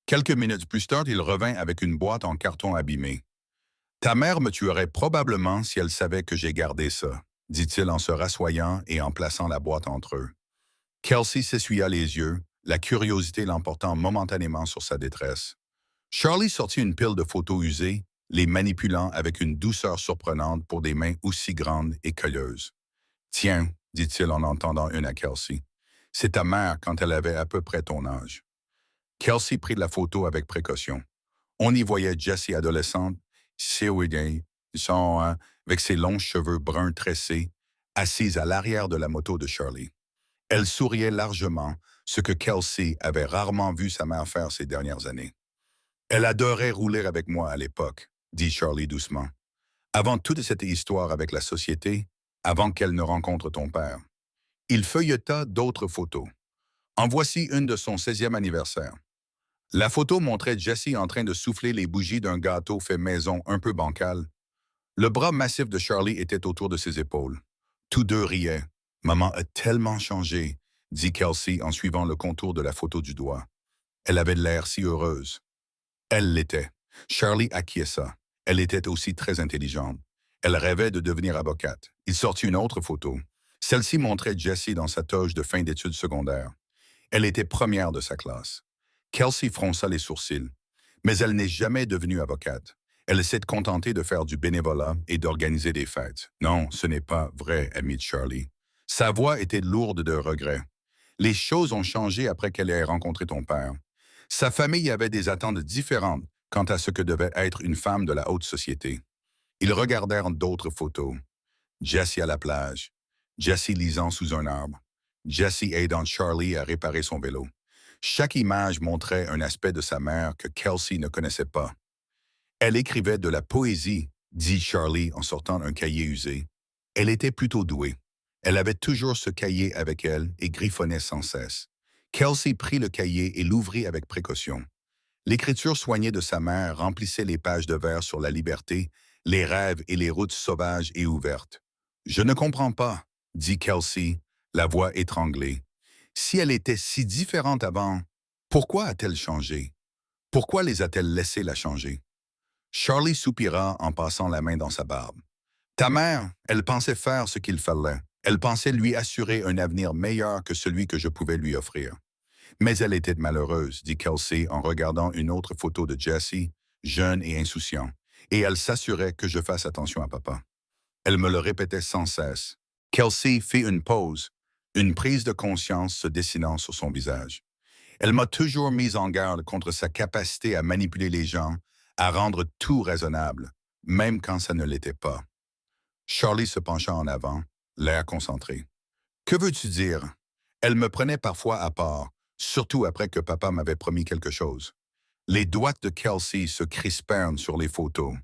Quelques minutes plus tard, il revint avec une boîte en carton abîmé. « Ta mère me tuerait probablement si elle savait que j'ai gardé ça, » dit-il en se rassoyant et en plaçant la boîte entre eux. Kelsey s'essuya les yeux, la curiosité l'emportant momentanément sur sa détresse. Charlie sortit une pile de photos usées, les manipulant avec une douceur surprenante pour des mains aussi grandes et cueilleuses. « Tiens, » dit-il en en tendant une à Kelsey, « c'est ta mère quand elle avait à peu près ton âge. » Kelsey prit la photo avec précaution. On y voyait Jessie adolescente, avec ses longs cheveux bruns tressés, assise à l'arrière de la moto de Charlie. Elle souriait largement, ce que Kelsey avait rarement vu sa mère faire ces dernières années. « Elle adorait rouler avec moi à l'époque, » dit Charlie doucement. « Avant toute cette histoire avec la société, avant qu'elle ne rencontre ton père. » Il feuilleta d'autres photos. En voici une de son 16e anniversaire. La photo montrait Jessie en train de souffler les bougies d'un gâteau fait maison un peu bancal. Le bras massif de Charlie était autour de ses épaules. Tous deux riaient. « Maman a tellement changé, » dit Kelsey en suivant le contour de la photo du doigt. Elle avait de l'air si heureuse. Elle l'était. Charlie acquiesça. Elle était aussi très intelligente. Elle rêvait de devenir avocate. Il sortit une autre photo. Celle-ci montrait Jessie dans sa toge de fin d'études secondaires. Elle était première de sa classe. Kelsey fronça les sourcils. Mais elle n'est jamais devenue avocate. Elle s'est contentée de faire du bénévolat et d'organiser des fêtes. Non, ce n'est pas vrai, ami Charlie. Sa voix était lourde de regrets. Les choses ont changé après qu'elle ait rencontré ton père. Sa famille avait des attentes différentes quant à ce que devait être une femme de la haute société. Ils regardèrent d'autres photos. Jessie à la plage, Jessie lisant sous un arbre, Jessie aidant Charlie à réparer son vélo. Chaque image montrait un aspect de sa mère que Kelsey ne connaissait pas. Elle écrivait de la poésie, dit Charlie en sortant un cahier usé. Elle était plutôt douée. Elle avait toujours ce cahier avec elle et griffonnait sans cesse. Kelsey prit le cahier et l'ouvrit avec précaution. L'écriture soignée de sa mère remplissait les pages de vers sur la liberté, les rêves et les routes sauvages et ouvertes. « Je ne comprends pas, » dit Kelsey, la voix étranglée. « Si elle était si différente avant, pourquoi a-t-elle changé? Pourquoi les a-t-elle laissés la changer? » Charlie soupira en passant la main dans sa barbe. « Ta mère, elle pensait faire ce qu'il fallait. Elle pensait lui assurer un avenir meilleur que celui que je pouvais lui offrir. Mais elle était malheureuse, dit Kelsey en regardant une autre photo de Jessie, jeune et insouciant, et elle s'assurait que je fasse attention à papa. Elle me le répétait sans cesse. Kelsey fit une pause, une prise de conscience se dessinant sur son visage. Elle m'a toujours mise en garde contre sa capacité à manipuler les gens, à rendre tout raisonnable, même quand ça ne l'était pas. Charlie se pencha en avant, l'air concentré. « Que veux-tu dire? » Elle me prenait parfois à part, surtout après que papa m'avait promis quelque chose. Les doigts de Kelsey se crispèrent sur les photos.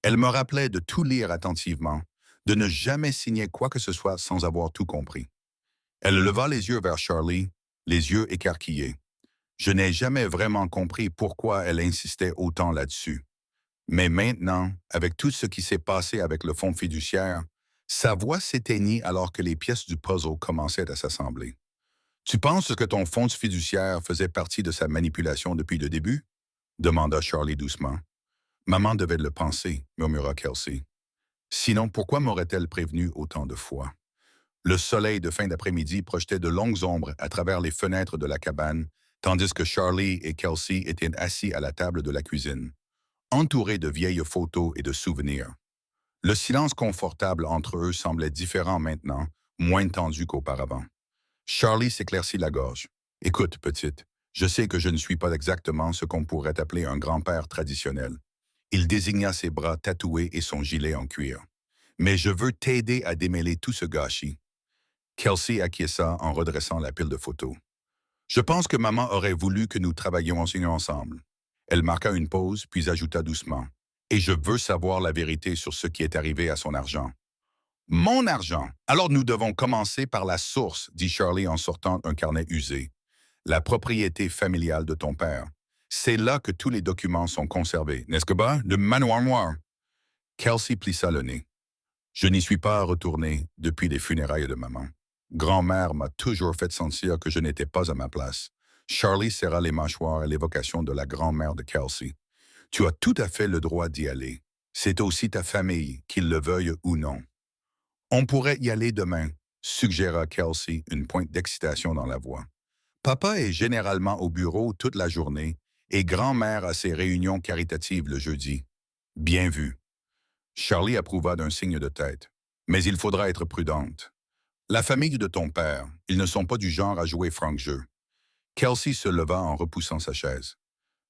Elle me rappelait de tout lire attentivement, de ne jamais signer quoi que ce soit sans avoir tout compris. Elle leva les yeux vers Charlie, les yeux écarquillés. Je n'ai jamais vraiment compris pourquoi elle insistait autant là-dessus. Mais maintenant, avec tout ce qui s'est passé avec le fonds fiduciaire, sa voix s'éteignit alors que les pièces du puzzle commençaient à s'assembler. Tu penses que ton fonds fiduciaire faisait partie de sa manipulation depuis le début? Demanda Charlie doucement. Maman devait le penser, murmura Kelsey. Sinon, pourquoi m'aurait-elle prévenu autant de fois? Le soleil de fin d'après-midi projetait de longues ombres à travers les fenêtres de la cabane, tandis que Charlie et Kelsey étaient assis à la table de la cuisine, entourés de vieilles photos et de souvenirs. Le silence confortable entre eux semblait différent maintenant, moins tendu qu'auparavant. Charlie s'éclaircit la gorge. Écoute, petite, je sais que je ne suis pas exactement ce qu'on pourrait appeler un grand-père traditionnel. Il désigna ses bras tatoués et son gilet en cuir. Mais je veux t'aider à démêler tout ce gâchis. Kelsey acquiesça en redressant la pile de photos. Je pense que maman aurait voulu que nous travaillions ensemble. Elle marqua une pause, puis ajouta doucement. Et je veux savoir la vérité sur ce qui est arrivé à son argent. Mon argent. Alors nous devons commencer par la source, dit Charlie en sortant un carnet usé. La propriété familiale de ton père. C'est là que tous les documents sont conservés, n'est-ce pas? Le manoir noir. Kelsey plissa le nez. Je n'y suis pas retourné depuis les funérailles de maman. Grand-mère m'a toujours fait sentir que je n'étais pas à ma place. Charlie serra les mâchoires à l'évocation de la grand-mère de Kelsey. Tu as tout à fait le droit d'y aller. C'est aussi ta famille, qu'ils le veuillent ou non. On pourrait y aller demain, suggéra Kelsey, une pointe d'excitation dans la voix. Papa est généralement au bureau toute la journée et grand-mère a ses réunions caritatives le jeudi. Bien vu. Charlie approuva d'un signe de tête. Mais il faudra être prudente. La famille de ton père, ils ne sont pas du genre à jouer franc-jeu. Kelsey se leva en repoussant sa chaise.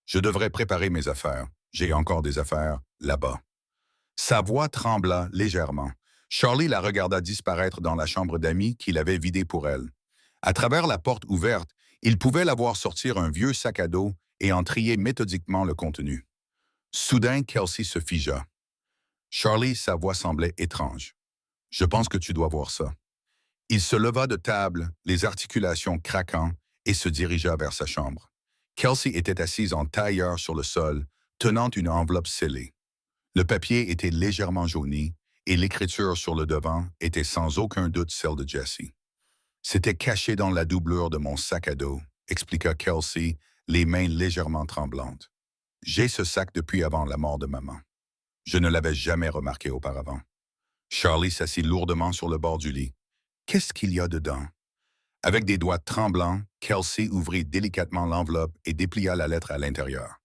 Je devrais préparer mes affaires. J'ai encore des affaires là-bas. Sa voix trembla légèrement. Charlie la regarda disparaître dans la chambre d'amis qu'il avait vidée pour elle. À travers la porte ouverte, il pouvait la voir sortir un vieux sac à dos et en trier méthodiquement le contenu. Soudain, Kelsey se figea. Charlie, sa voix semblait étrange. Je pense que tu dois voir ça. Il se leva de table, les articulations craquant, et se dirigea vers sa chambre. Kelsey était assise en tailleur sur le sol, tenant une enveloppe scellée. Le papier était légèrement jauni, et l'écriture sur le devant était sans aucun doute celle de Jessie. C'était caché dans la doublure de mon sac à dos, expliqua Kelsey, les mains légèrement tremblantes. J'ai ce sac depuis avant la mort de maman. Je ne l'avais jamais remarqué auparavant. Charlie s'assit lourdement sur le bord du lit. Qu'est-ce qu'il y a dedans? Avec des doigts tremblants, Kelsey ouvrit délicatement l'enveloppe et déplia la lettre à l'intérieur.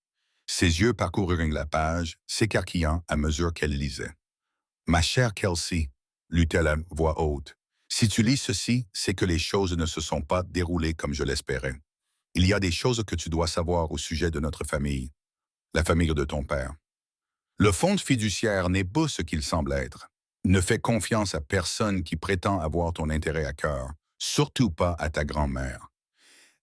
Ses yeux parcoururent la page, s'écarquillant à mesure qu'elle lisait. « Ma chère Kelsey, lut-elle à voix haute, si tu lis ceci, c'est que les choses ne se sont pas déroulées comme je l'espérais. Il y a des choses que tu dois savoir au sujet de notre famille, la famille de ton père. Le fonds fiduciaire n'est pas ce qu'il semble être. Ne fais confiance à personne qui prétend avoir ton intérêt à cœur, surtout pas à ta grand-mère.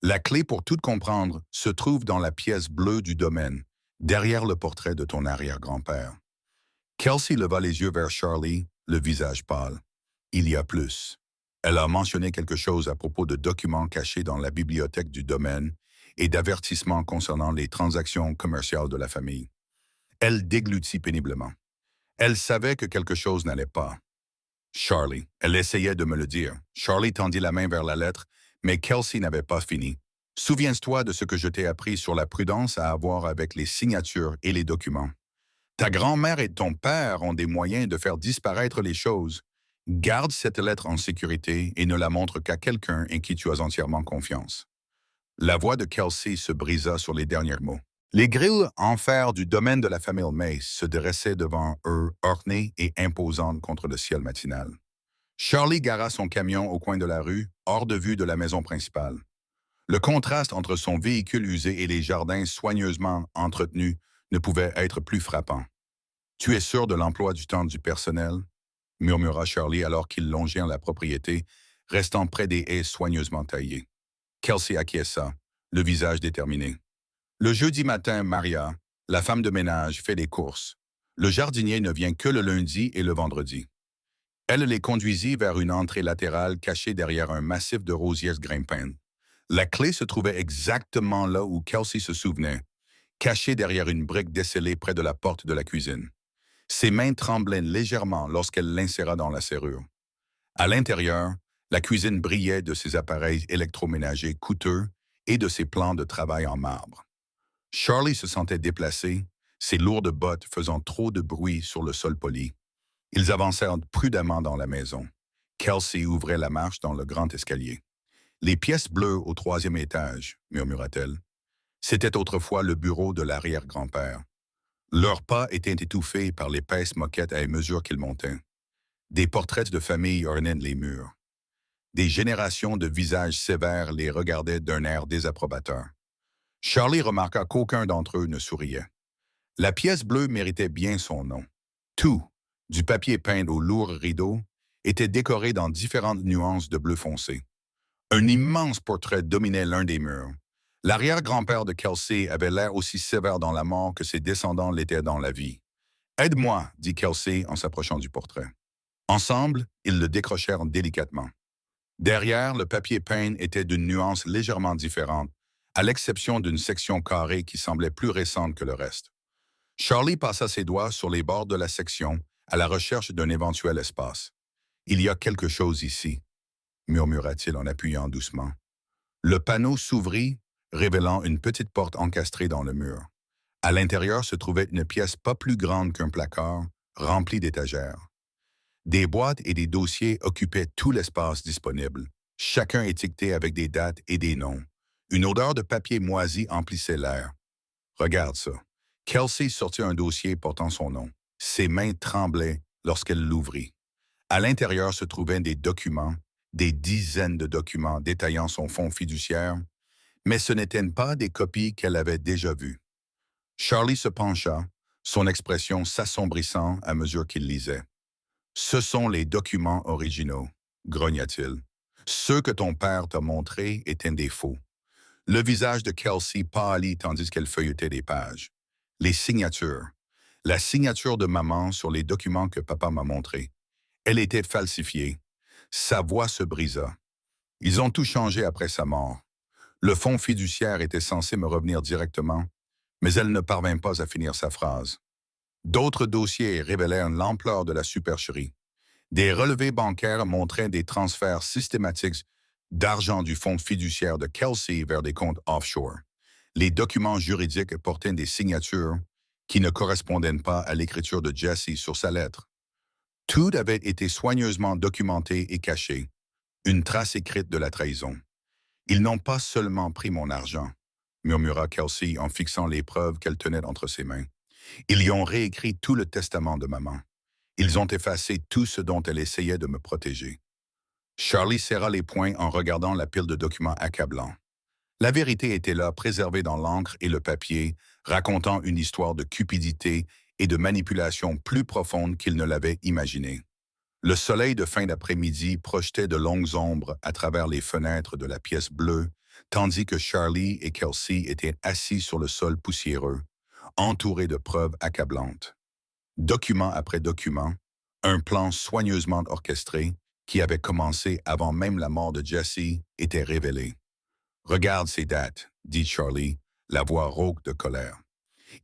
La clé pour tout comprendre se trouve dans la pièce bleue du domaine, derrière le portrait de ton arrière-grand-père. » Kelsey leva les yeux vers Charlie, le visage pâle. Il y a plus. Elle a mentionné quelque chose à propos de documents cachés dans la bibliothèque du domaine et d'avertissements concernant les transactions commerciales de la famille. Elle déglutit péniblement. Elle savait que quelque chose n'allait pas. Charlie, elle essayait de me le dire. Charlie tendit la main vers la lettre, mais Kelsey n'avait pas fini. Souviens-toi de ce que je t'ai appris sur la prudence à avoir avec les signatures et les documents. Ta grand-mère et ton père ont des moyens de faire disparaître les choses. Garde cette lettre en sécurité et ne la montre qu'à quelqu'un en qui tu as entièrement confiance. La voix de Kelsey se brisa sur les derniers mots. Les grilles en fer du domaine de la famille Mace se dressaient devant eux, ornées et imposantes contre le ciel matinal. Charlie gara son camion au coin de la rue, hors de vue de la maison principale. Le contraste entre son véhicule usé et les jardins soigneusement entretenus ne pouvait être plus frappant. « Tu es sûr de l'emploi du temps du personnel? » murmura Charlie alors qu'il longeait la propriété, restant près des haies soigneusement taillées. Kelsey acquiesça, le visage déterminé. Le jeudi matin, Maria, la femme de ménage, fait les courses. Le jardinier ne vient que le lundi et le vendredi. Elle les conduisit vers une entrée latérale cachée derrière un massif de rosiers grimpants. La clé se trouvait exactement là où Kelsey se souvenait. caché derrière une brique descellée près de la porte de la cuisine. Ses mains tremblaient légèrement lorsqu'elle l'inséra dans la serrure. À l'intérieur, la cuisine brillait de ses appareils électroménagers coûteux et de ses plans de travail en marbre. Charlie se sentait déplacé, ses lourdes bottes faisant trop de bruit sur le sol poli. Ils avancèrent prudemment dans la maison. Kelsey ouvrait la marche dans le grand escalier. Les pièces bleues au troisième étage, murmura-t-elle. C'était autrefois le bureau de l'arrière-grand-père. Leurs pas étaient étouffés par l'épaisse moquette à mesure qu'ils montaient. Des portraits de famille ornaient les murs. Des générations de visages sévères les regardaient d'un air désapprobateur. Charlie remarqua qu'aucun d'entre eux ne souriait. La pièce bleue méritait bien son nom. Tout, du papier peint aux lourds rideaux, était décoré dans différentes nuances de bleu foncé. Un immense portrait dominait l'un des murs. L'arrière-grand-père de Kelsey avait l'air aussi sévère dans la mort que ses descendants l'étaient dans la vie. « Aide-moi », dit Kelsey en s'approchant du portrait. Ensemble, ils le décrochèrent délicatement. Derrière, le papier peint était d'une nuance légèrement différente, à l'exception d'une section carrée qui semblait plus récente que le reste. Charlie passa ses doigts sur les bords de la section à la recherche d'un éventuel espace. « Il y a quelque chose ici », murmura-t-il en appuyant doucement. Le panneau s'ouvrit, révélant une petite porte encastrée dans le mur. À l'intérieur se trouvait une pièce pas plus grande qu'un placard, remplie d'étagères. Des boîtes et des dossiers occupaient tout l'espace disponible, chacun étiqueté avec des dates et des noms. Une odeur de papier moisi emplissait l'air. « Regarde ça. » Kelsey sortit un dossier portant son nom. Ses mains tremblaient lorsqu'elle l'ouvrit. À l'intérieur se trouvaient des documents, des dizaines de documents détaillant son fonds fiduciaire, mais ce n'étaient pas des copies qu'elle avait déjà vues. Charlie se pencha, son expression s'assombrissant à mesure qu'il lisait. « Ce sont les documents originaux, » grogna-t-il. « Ceux que ton père t'a montrés étaient des faux. » Le visage de Kelsey pâlit tandis qu'elle feuilletait les pages. Les signatures. La signature de maman sur les documents que papa m'a montrés. Elle était falsifiée. Sa voix se brisa. Ils ont tout changé après sa mort. Le fonds fiduciaire était censé me revenir directement, mais elle ne parvint pas à finir sa phrase. D'autres dossiers révélèrent l'ampleur de la supercherie. Des relevés bancaires montraient des transferts systématiques d'argent du fonds fiduciaire de Kelsey vers des comptes offshore. Les documents juridiques portaient des signatures qui ne correspondaient pas à l'écriture de Jesse sur sa lettre. Tout avait été soigneusement documenté et caché, une trace écrite de la trahison. « Ils n'ont pas seulement pris mon argent », murmura Kelsey en fixant les preuves qu'elle tenait entre ses mains. « Ils y ont réécrit tout le testament de maman. Ils ont effacé tout ce dont elle essayait de me protéger. » Charlie serra les poings en regardant la pile de documents accablants. La vérité était là, préservée dans l'encre et le papier, racontant une histoire de cupidité et de manipulation plus profonde qu'il ne l'avait imaginée. Le soleil de fin d'après-midi projetait de longues ombres à travers les fenêtres de la pièce bleue, tandis que Charlie et Kelsey étaient assis sur le sol poussiéreux, entourés de preuves accablantes. Document après document, un plan soigneusement orchestré, qui avait commencé avant même la mort de Jesse, était révélé. « Regarde ces dates, » dit Charlie, la voix rauque de colère.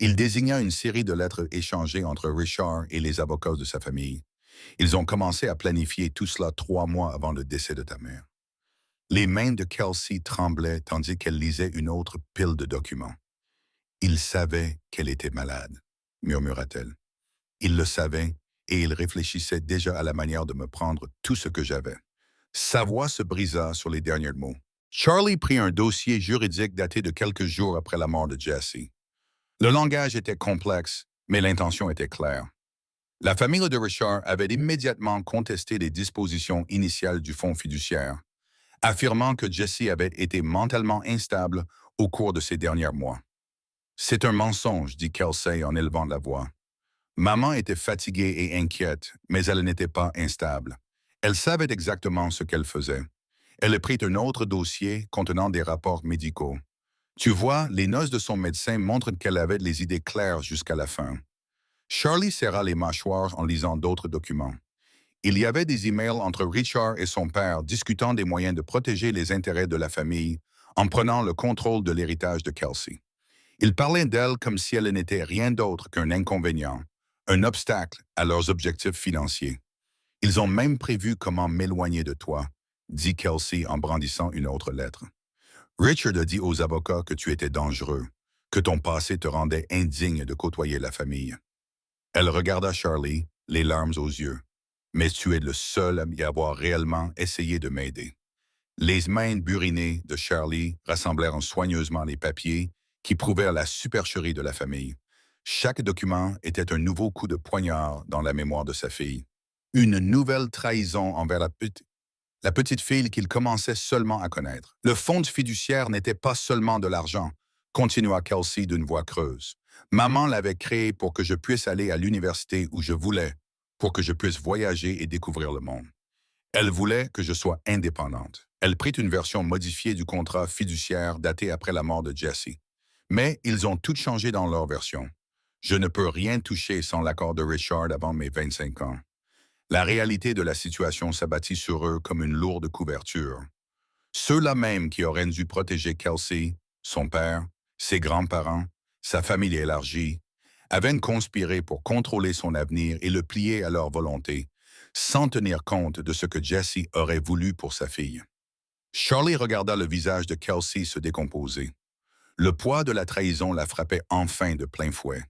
Il désigna une série de lettres échangées entre Richard et les avocats de sa famille. Ils ont commencé à planifier tout cela 3 mois avant le décès de ta mère. Les mains de Kelsey tremblaient tandis qu'elle lisait une autre pile de documents. « Il savait qu'elle était malade, » murmura-t-elle. « Il le savait et il réfléchissait déjà à la manière de me prendre tout ce que j'avais. » Sa voix se brisa sur les derniers mots. Charlie prit un dossier juridique daté de quelques jours après la mort de Jesse. Le langage était complexe, mais l'intention était claire. La famille de Richard avait immédiatement contesté les dispositions initiales du fonds fiduciaire, affirmant que Jesse avait été mentalement instable au cours de ces derniers mois. « C'est un mensonge, » dit Kelsey en élevant la voix. Maman était fatiguée et inquiète, mais elle n'était pas instable. Elle savait exactement ce qu'elle faisait. Elle prit un autre dossier contenant des rapports médicaux. Tu vois, les notes de son médecin montrent qu'elle avait les idées claires jusqu'à la fin. Charlie serra les mâchoires en lisant d'autres documents. Il y avait des emails entre Richard et son père discutant des moyens de protéger les intérêts de la famille en prenant le contrôle de l'héritage de Kelsey. Ils parlaient d'elle comme si elle n'était rien d'autre qu'un inconvénient, un obstacle à leurs objectifs financiers. Ils ont même prévu comment m'éloigner de toi, dit Kelsey en brandissant une autre lettre. Richard a dit aux avocats que tu étais dangereux, que ton passé te rendait indigne de côtoyer la famille. Elle regarda Charlie, les larmes aux yeux. Mais tu es le seul à y avoir réellement essayé de m'aider. Les mains burinées de Charlie rassemblèrent soigneusement les papiers qui prouvèrent la supercherie de la famille. Chaque document était un nouveau coup de poignard dans la mémoire de sa fille. Une nouvelle trahison envers la petite fille qu'il commençait seulement à connaître. Le fonds fiduciaire n'était pas seulement de l'argent, continua Kelsey d'une voix creuse. Maman l'avait créé pour que je puisse aller à l'université où je voulais, pour que je puisse voyager et découvrir le monde. Elle voulait que je sois indépendante. Elle prit une version modifiée du contrat fiduciaire daté après la mort de Jesse. Mais ils ont tout changé dans leur version. Je ne peux rien toucher sans l'accord de Richard avant mes 25 ans. La réalité de la situation s'abattit sur eux comme une lourde couverture. Ceux-là même qui auraient dû protéger Kelsey, son père, ses grands-parents, sa famille élargie, avaient conspiré pour contrôler son avenir et le plier à leur volonté, sans tenir compte de ce que Jesse aurait voulu pour sa fille. Charlie regarda le visage de Kelsey se décomposer. Le poids de la trahison la frappait enfin de plein fouet.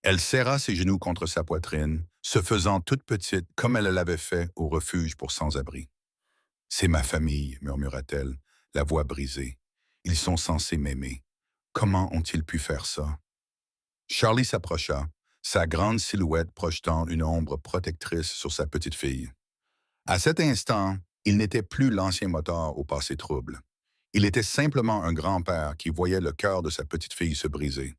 Elle serra ses genoux contre sa poitrine, se faisant toute petite comme elle l'avait fait au refuge pour sans-abri. « C'est ma famille, murmura-t-elle, la voix brisée. Ils sont censés m'aimer. Comment ont-ils pu faire ça? » Charlie s'approcha, sa grande silhouette projetant une ombre protectrice sur sa petite fille. À cet instant, il n'était plus l'ancien moteur au passé trouble. Il était simplement un grand-père qui voyait le cœur de sa petite fille se briser.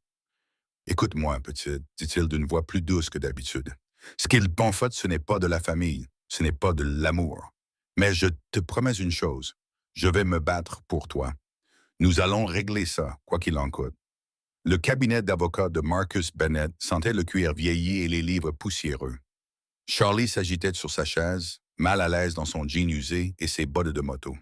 « Écoute-moi, petite, dit-il d'une voix plus douce que d'habitude. Ce qu'ils m'ont fait, ce n'est pas de la famille, ce n'est pas de l'amour. Mais je te promets une chose, je vais me battre pour toi. Nous allons régler ça, quoi qu'il en coûte. » Le cabinet d'avocats de Marcus Bennett sentait le cuir vieilli et les livres poussiéreux. Charlie s'agitait sur sa chaise, mal à l'aise dans son jean usé et ses bottes de moto.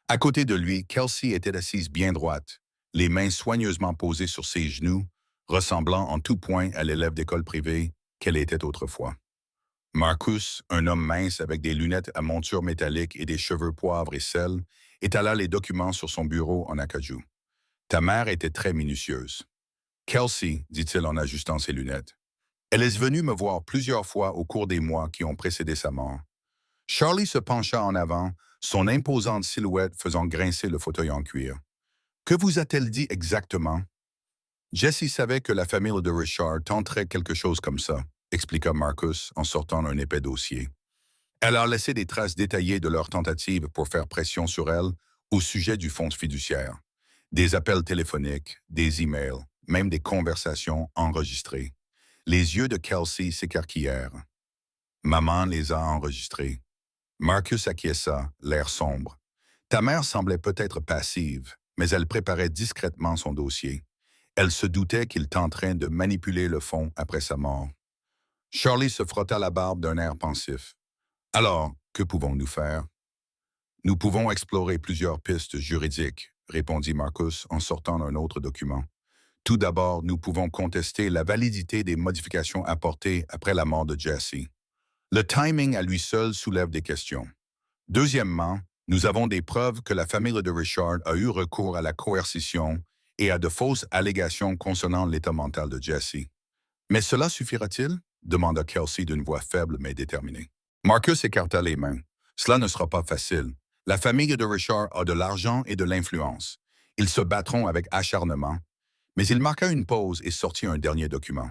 À côté de lui, Kelsey était assise bien droite, les mains soigneusement posées sur ses genoux, ressemblant en tout point à l'élève d'école privée qu'elle était autrefois. Marcus, un homme mince avec des lunettes à monture métallique et des cheveux poivre et sel, étala les documents sur son bureau en acajou. « Ta mère était très minutieuse. »« Kelsey, dit-il en ajustant ses lunettes. Elle est venue me voir plusieurs fois au cours des mois qui ont précédé sa mort. » Charlie se pencha en avant, son imposante silhouette faisant grincer le fauteuil en cuir. « Que vous a-t-elle dit exactement? » Jesse savait que la famille de Richard tenterait quelque chose comme ça, expliqua Marcus en sortant un épais dossier. Elle a laissé des traces détaillées de leur tentative pour faire pression sur elle au sujet du fonds fiduciaire. Des appels téléphoniques, des emails, même des conversations enregistrées. Les yeux de Kelsey s'écarquillèrent. Maman les a enregistrés. Marcus acquiesça, l'air sombre. Ta mère semblait peut-être passive, mais elle préparait discrètement son dossier. Elle se doutait qu'il tenterait de manipuler le fonds après sa mort. Charlie se frotta la barbe d'un air pensif. Alors, que pouvons-nous faire? Nous pouvons explorer plusieurs pistes juridiques, répondit Marcus en sortant un autre document. Tout d'abord, nous pouvons contester la validité des modifications apportées après la mort de Jesse. Le timing à lui seul soulève des questions. Deuxièmement, nous avons des preuves que la famille de Richard a eu recours à la coercition et à de fausses allégations concernant l'état mental de Jesse. Mais cela suffira-t-il? Demanda Kelsey d'une voix faible mais déterminée. Marcus écarta les mains. Cela ne sera pas facile. La famille de Richard a de l'argent et de l'influence. Ils se battront avec acharnement. Mais il marqua une pause et sortit un dernier document.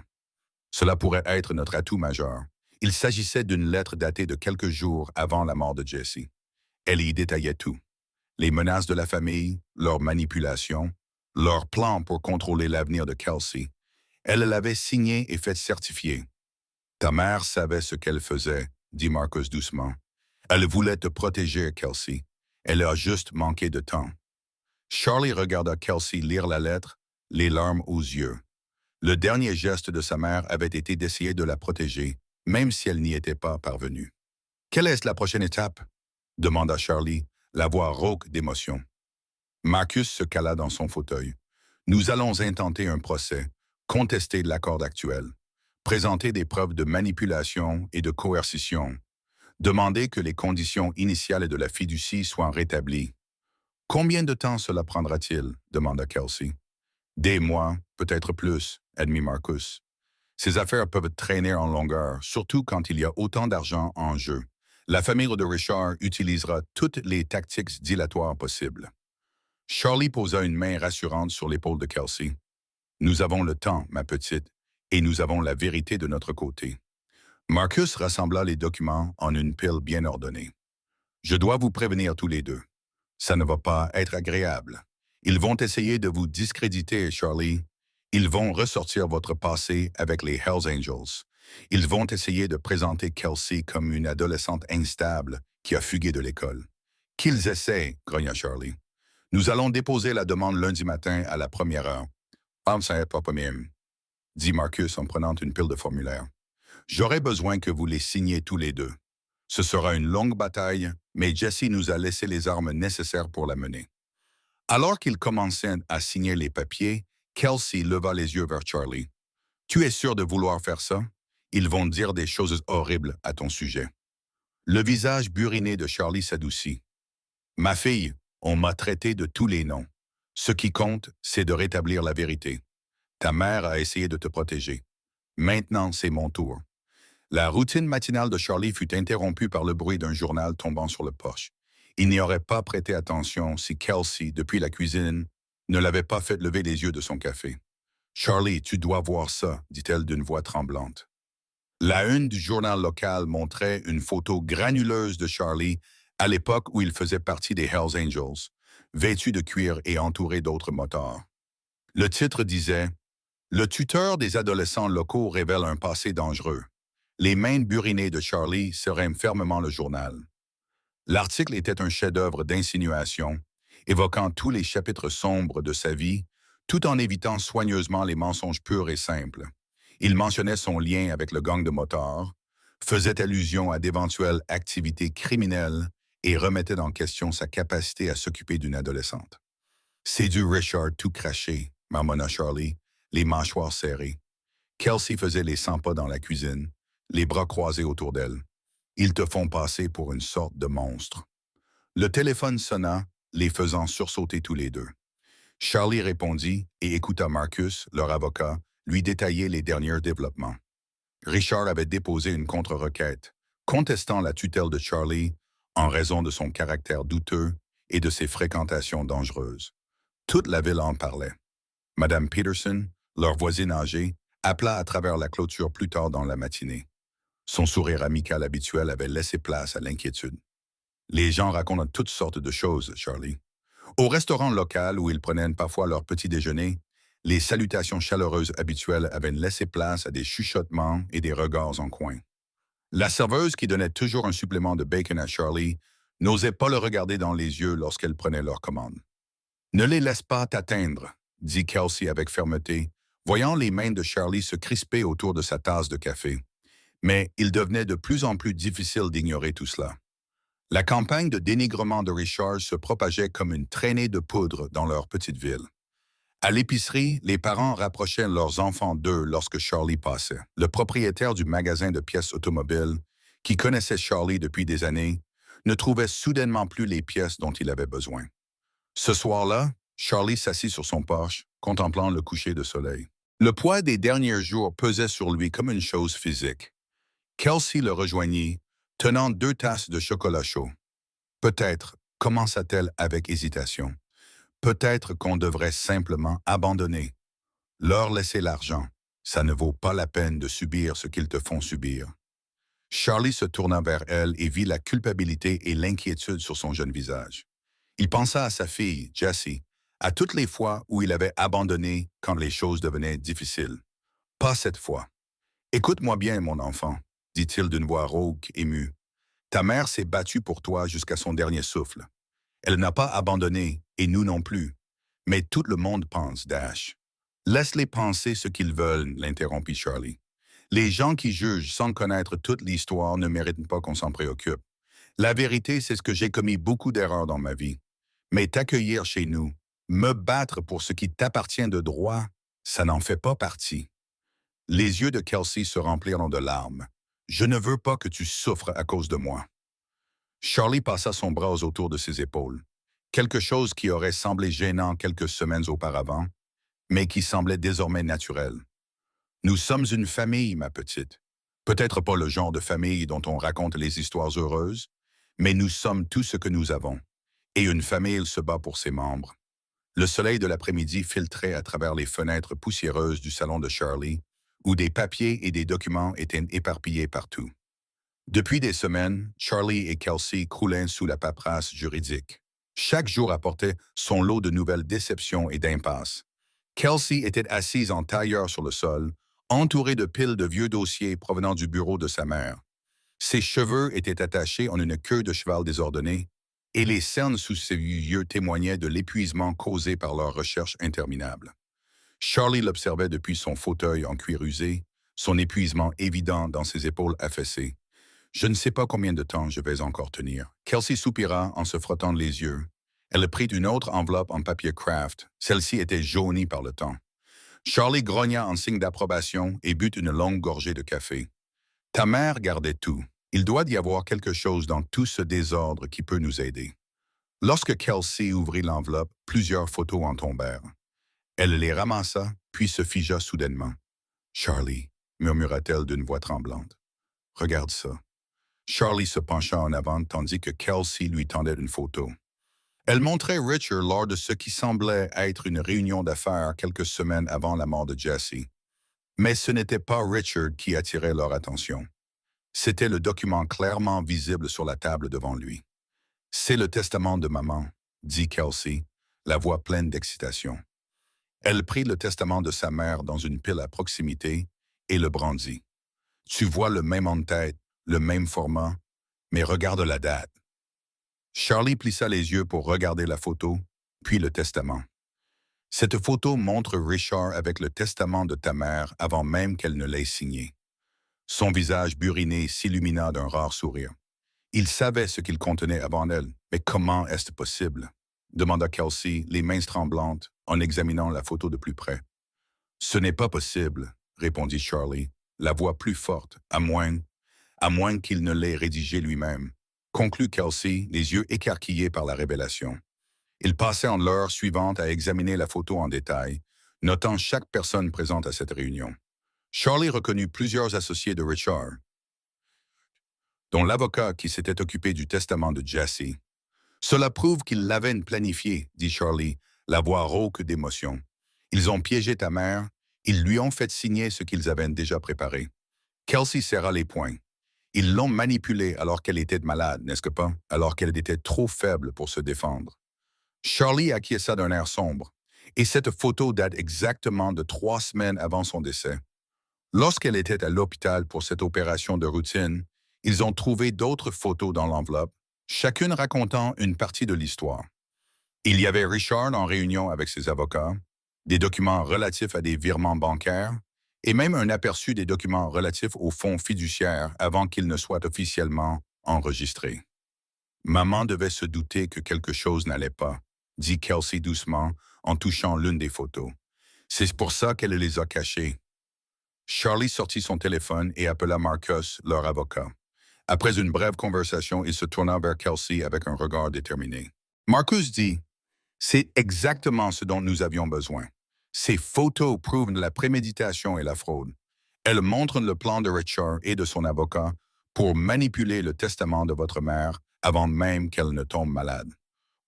Cela pourrait être notre atout majeur. Il s'agissait d'une lettre datée de quelques jours avant la mort de Jesse. Elle y détaillait tout. Les menaces de la famille, leurs manipulations, leurs plans pour contrôler l'avenir de Kelsey. Elle l'avait signée et fait certifier. « Ta mère savait ce qu'elle faisait, » dit Marcus doucement. « Elle voulait te protéger, Kelsey. Elle a juste manqué de temps. » Charlie regarda Kelsey lire la lettre, les larmes aux yeux. Le dernier geste de sa mère avait été d'essayer de la protéger, même si elle n'y était pas parvenue. « Quelle est la prochaine étape? » demanda Charlie, la voix rauque d'émotion. Marcus se cala dans son fauteuil. Nous allons intenter un procès, contester l'accord actuel, présenter des preuves de manipulation et de coercition, demander que les conditions initiales de la fiducie soient rétablies. Combien de temps cela prendra-t-il? Demanda Kelsey. Des mois, peut-être plus, admit Marcus. Ces affaires peuvent traîner en longueur, surtout quand il y a autant d'argent en jeu. La famille de Richard utilisera toutes les tactiques dilatoires possibles. Charlie posa une main rassurante sur l'épaule de Kelsey. Nous avons le temps, ma petite, et nous avons la vérité de notre côté. Marcus rassembla les documents en une pile bien ordonnée. Je dois vous prévenir tous les deux. Ça ne va pas être agréable. Ils vont essayer de vous discréditer, Charlie. Ils vont ressortir votre passé avec les Hells Angels. Ils vont essayer de présenter Kelsey comme une adolescente instable qui a fugué de l'école. Qu'ils essaient, grogna Charlie. Nous allons déposer la demande lundi matin à la première heure. Pensez pas même, dit Marcus en prenant une pile de formulaires. J'aurai besoin que vous les signiez tous les deux. Ce sera une longue bataille, mais Jesse nous a laissé les armes nécessaires pour la mener. Alors qu'il commençait à signer les papiers, Kelsey leva les yeux vers Charlie. Tu es sûr de vouloir faire ça? Ils vont dire des choses horribles à ton sujet. Le visage buriné de Charlie s'adoucit. Ma fille, on m'a traité de tous les noms. Ce qui compte, c'est de rétablir la vérité. Ta mère a essayé de te protéger. Maintenant, c'est mon tour. La routine matinale de Charlie fut interrompue par le bruit d'un journal tombant sur le porche. Il n'y aurait pas prêté attention si Kelsey, depuis la cuisine, ne l'avait pas fait lever les yeux de son café. « Charlie, tu dois voir ça », dit-elle d'une voix tremblante. La une du journal local montrait une photo granuleuse de Charlie à l'époque où il faisait partie des Hells Angels, vêtu de cuir et entouré d'autres motards. Le titre disait « Le tuteur des adolescents locaux révèle un passé dangereux. Les mains burinées de Charlie seraient fermement le journal. » L'article était un chef-d'œuvre d'insinuation, évoquant tous les chapitres sombres de sa vie, tout en évitant soigneusement les mensonges purs et simples. Il mentionnait son lien avec le gang de motards, faisait allusion à d'éventuelles activités criminelles et remettait en question sa capacité à s'occuper d'une adolescente. « C'est du Richard tout craché », marmonna Charlie, les mâchoires serrées. Kelsey faisait les 100 pas dans la cuisine, les bras croisés autour d'elle. Ils te font passer pour une sorte de monstre. Le téléphone sonna, les faisant sursauter tous les deux. Charlie répondit et écouta Marcus, leur avocat, lui détailler les derniers développements. Richard avait déposé une contre-requête, contestant la tutelle de Charlie en raison de son caractère douteux et de ses fréquentations dangereuses. Toute la ville en parlait. Madame Peterson, leur voisine âgée, appela à travers la clôture plus tard dans la matinée. Son sourire amical habituel avait laissé place à l'inquiétude. Les gens racontent toutes sortes de choses, Charlie. Au restaurant local où ils prenaient parfois leur petit déjeuner, les salutations chaleureuses habituelles avaient laissé place à des chuchotements et des regards en coin. La serveuse qui donnait toujours un supplément de bacon à Charlie n'osait pas le regarder dans les yeux lorsqu'elle prenait leur commande. « Ne les laisse pas t'atteindre », dit Kelsey avec fermeté, voyant les mains de Charlie se crisper autour de sa tasse de café. Mais il devenait de plus en plus difficile d'ignorer tout cela. La campagne de dénigrement de Richard se propageait comme une traînée de poudre dans leur petite ville. À l'épicerie, les parents rapprochaient leurs enfants d'eux lorsque Charlie passait. Le propriétaire du magasin de pièces automobiles, qui connaissait Charlie depuis des années, ne trouvait soudainement plus les pièces dont il avait besoin. Ce soir-là, Charlie s'assit sur son porche, contemplant le coucher de soleil. Le poids des derniers jours pesait sur lui comme une chose physique. Kelsey le rejoignit, tenant 2 tasses de chocolat chaud. « Peut-être, commença-t-elle avec hésitation, peut-être qu'on devrait simplement abandonner. Leur laisser l'argent, ça ne vaut pas la peine de subir ce qu'ils te font subir. » Charlie se tourna vers elle et vit la culpabilité et l'inquiétude sur son jeune visage. Il pensa à sa fille, Jessie, à toutes les fois où il avait abandonné quand les choses devenaient difficiles. « Pas cette fois. Écoute-moi bien, mon enfant, » dit-il d'une voix rauque, émue. « Ta mère s'est battue pour toi jusqu'à son dernier souffle. Elle n'a pas abandonné, et nous non plus. Mais tout le monde pense, Dash. »« Laisse-les penser ce qu'ils veulent, » l'interrompit Charlie. « Les gens qui jugent sans connaître toute l'histoire ne méritent pas qu'on s'en préoccupe. La vérité, c'est que j'ai commis beaucoup d'erreurs dans ma vie. Mais t'accueillir chez nous, Me battre pour ce qui t'appartient de droit, ça n'en fait pas partie. Les yeux de Kelsey se remplirent de larmes. Je ne veux pas que tu souffres à cause de moi. Charlie passa son bras autour de ses épaules. Quelque chose qui aurait semblé gênant quelques semaines auparavant, mais qui semblait désormais naturel. Nous sommes une famille, ma petite. Peut-être pas le genre de famille dont on raconte les histoires heureuses, mais nous sommes tout ce que nous avons. Et une famille se bat pour ses membres. Le soleil de l'après-midi filtrait à travers les fenêtres poussiéreuses du salon de Charlie, où des papiers et des documents étaient éparpillés partout. Depuis des semaines, Charlie et Kelsey croulaient sous la paperasse juridique. Chaque jour apportait son lot de nouvelles déceptions et d'impasses. Kelsey était assise en tailleur sur le sol, entourée de piles de vieux dossiers provenant du bureau de sa mère. Ses cheveux étaient attachés en une queue de cheval désordonnée, et les cernes sous ses yeux témoignaient de l'épuisement causé par leurs recherches interminables. Charlie l'observait depuis son fauteuil en cuir usé, son épuisement évident dans ses épaules affaissées. Je ne sais pas combien de temps je vais encore tenir. Kelsey soupira en se frottant les yeux. Elle prit une autre enveloppe en papier craft. Celle-ci était jaunie par le temps. Charlie grogna en signe d'approbation et but une longue gorgée de café. Ta mère gardait tout. Il doit y avoir quelque chose dans tout ce désordre qui peut nous aider. Lorsque Kelsey ouvrit l'enveloppe, plusieurs photos en tombèrent. Elle les ramassa, puis se figea soudainement. Charlie, murmura-t-elle d'une voix tremblante. Regarde ça. Charlie se pencha en avant tandis que Kelsey lui tendait une photo. Elle montrait Richard lors de ce qui semblait être une réunion d'affaires quelques semaines avant la mort de Jesse. Mais ce n'était pas Richard qui attirait leur attention. C'était le document clairement visible sur la table devant lui. « C'est le testament de maman », dit Kelsey, la voix pleine d'excitation. Elle prit le testament de sa mère dans une pile à proximité et le brandit. « Tu vois le même en-tête, le même format, mais regarde la date. » Charlie plissa les yeux pour regarder la photo, puis le testament. « Cette photo montre Richard avec le testament de ta mère avant même qu'elle ne l'ait signé. » Son visage buriné s'illumina d'un rare sourire. Il savait ce qu'il contenait avant elle, mais comment est-ce possible? Demanda Kelsey, les mains tremblantes, en examinant la photo de plus près. Ce n'est pas possible, répondit Charlie, la voix plus forte, à moins qu'il ne l'ait rédigée lui-même, conclut Kelsey, les yeux écarquillés par la révélation. Il passait en l'heure suivante à examiner la photo en détail, notant chaque personne présente à cette réunion. Charlie reconnut plusieurs associés de Richard, dont l'avocat qui s'était occupé du testament de Jesse. « Cela prouve qu'ils l'avaient planifié, dit Charlie, la voix rauque d'émotion. Ils ont piégé ta mère, ils lui ont fait signer ce qu'ils avaient déjà préparé. » Kelsey serra les poings. Ils l'ont manipulée alors qu'elle était malade, n'est-ce pas? Alors qu'elle était trop faible pour se défendre. Charlie acquiesça d'un air sombre, et cette photo date exactement de 3 semaines avant son décès. Lorsqu'elle était à l'hôpital pour cette opération de routine, ils ont trouvé d'autres photos dans l'enveloppe, chacune racontant une partie de l'histoire. Il y avait Richard en réunion avec ses avocats, des documents relatifs à des virements bancaires, et même un aperçu des documents relatifs aux fonds fiduciaires avant qu'ils ne soient officiellement enregistrés. Maman devait se douter que quelque chose n'allait pas, dit Kelsey doucement en touchant l'une des photos. C'est pour ça qu'elle les a cachées. Charlie sortit son téléphone et appela Marcus, leur avocat. Après une brève conversation, il se tourna vers Kelsey avec un regard déterminé. Marcus dit, « C'est exactement ce dont nous avions besoin. Ces photos prouvent la préméditation et la fraude. Elles montrent le plan de Richard et de son avocat pour manipuler le testament de votre mère avant même qu'elle ne tombe malade. »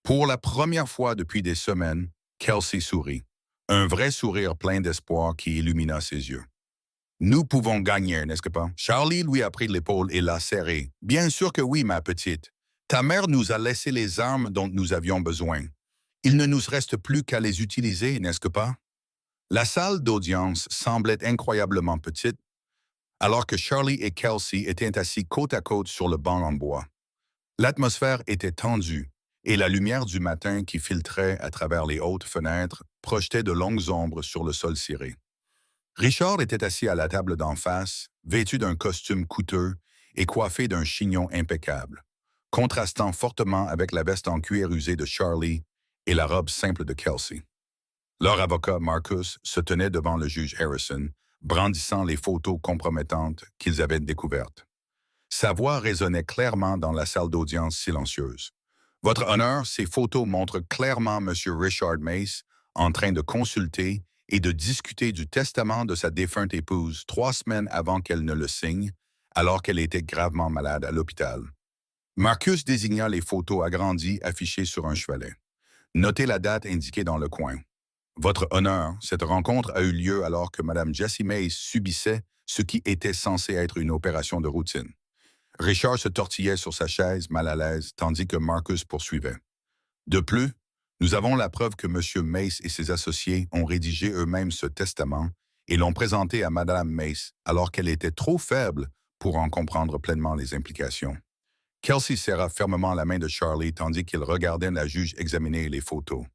Pour la première fois depuis des semaines, Kelsey sourit. Un vrai sourire plein d'espoir qui illumina ses yeux. « Nous pouvons gagner, n'est-ce pas? » Charlie lui a pris l'épaule et l'a serré. « Bien sûr que oui, ma petite. Ta mère nous a laissé les armes dont nous avions besoin. Il ne nous reste plus qu'à les utiliser, n'est-ce pas? » La salle d'audience semblait incroyablement petite, alors que Charlie et Kelsey étaient assis côte à côte sur le banc en bois. L'atmosphère était tendue, et la lumière du matin qui filtrait à travers les hautes fenêtres projetait de longues ombres sur le sol ciré. Richard était assis à la table d'en face, vêtu d'un costume coûteux et coiffé d'un chignon impeccable, contrastant fortement avec la veste en cuir usé de Charlie et la robe simple de Kelsey. Leur avocat, Marcus, se tenait devant le juge Harrison, brandissant les photos compromettantes qu'ils avaient découvertes. Sa voix résonnait clairement dans la salle d'audience silencieuse. Votre honneur, ces photos montrent clairement M. Richard Mace en train de consulter et de discuter du testament de sa défunte épouse 3 semaines avant qu'elle ne le signe, alors qu'elle était gravement malade à l'hôpital. Marcus désigna les photos agrandies affichées sur un chevalet. Notez la date indiquée dans le coin. Votre honneur, cette rencontre a eu lieu alors que Mme Jessie Mace subissait ce qui était censé être une opération de routine. Richard se tortillait sur sa chaise, mal à l'aise, tandis que Marcus poursuivait. De plus, nous avons la preuve que M. Mace et ses associés ont rédigé eux-mêmes ce testament et l'ont présenté à Mme Mace alors qu'elle était trop faible pour en comprendre pleinement les implications. Kelsey serra fermement la main de Charlie tandis qu'il regardait la juge examiner les photos.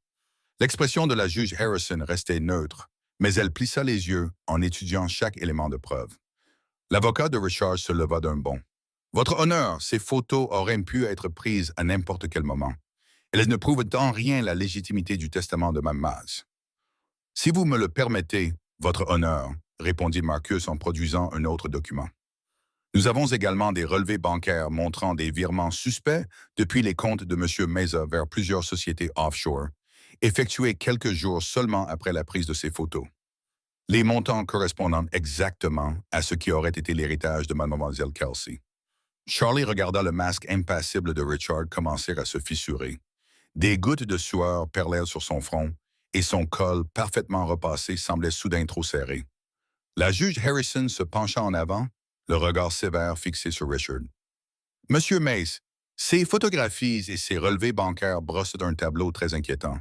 L'expression de la juge Harrison restait neutre, mais elle plissa les yeux en étudiant chaque élément de preuve. L'avocat de Richard se leva d'un bond. Votre honneur, ces photos auraient pu être prises à n'importe quel moment. Elles ne prouvent en rien la légitimité du testament de Mme Mace. Si vous me le permettez, votre honneur, répondit Marcus en produisant un autre document. Nous avons également des relevés bancaires montrant des virements suspects depuis les comptes de M. Meza vers plusieurs sociétés offshore, effectués quelques jours seulement après la prise de ces photos. Les montants correspondant exactement à ce qui aurait été l'héritage de Mlle Kelsey. Charlie regarda le masque impassible de Richard commencer à se fissurer. Des gouttes de sueur perlèrent sur son front et son col parfaitement repassé semblait soudain trop serré. La juge Harrison se pencha en avant, le regard sévère fixé sur Richard. « Monsieur Mace, ces photographies et ces relevés bancaires brossent un tableau très inquiétant.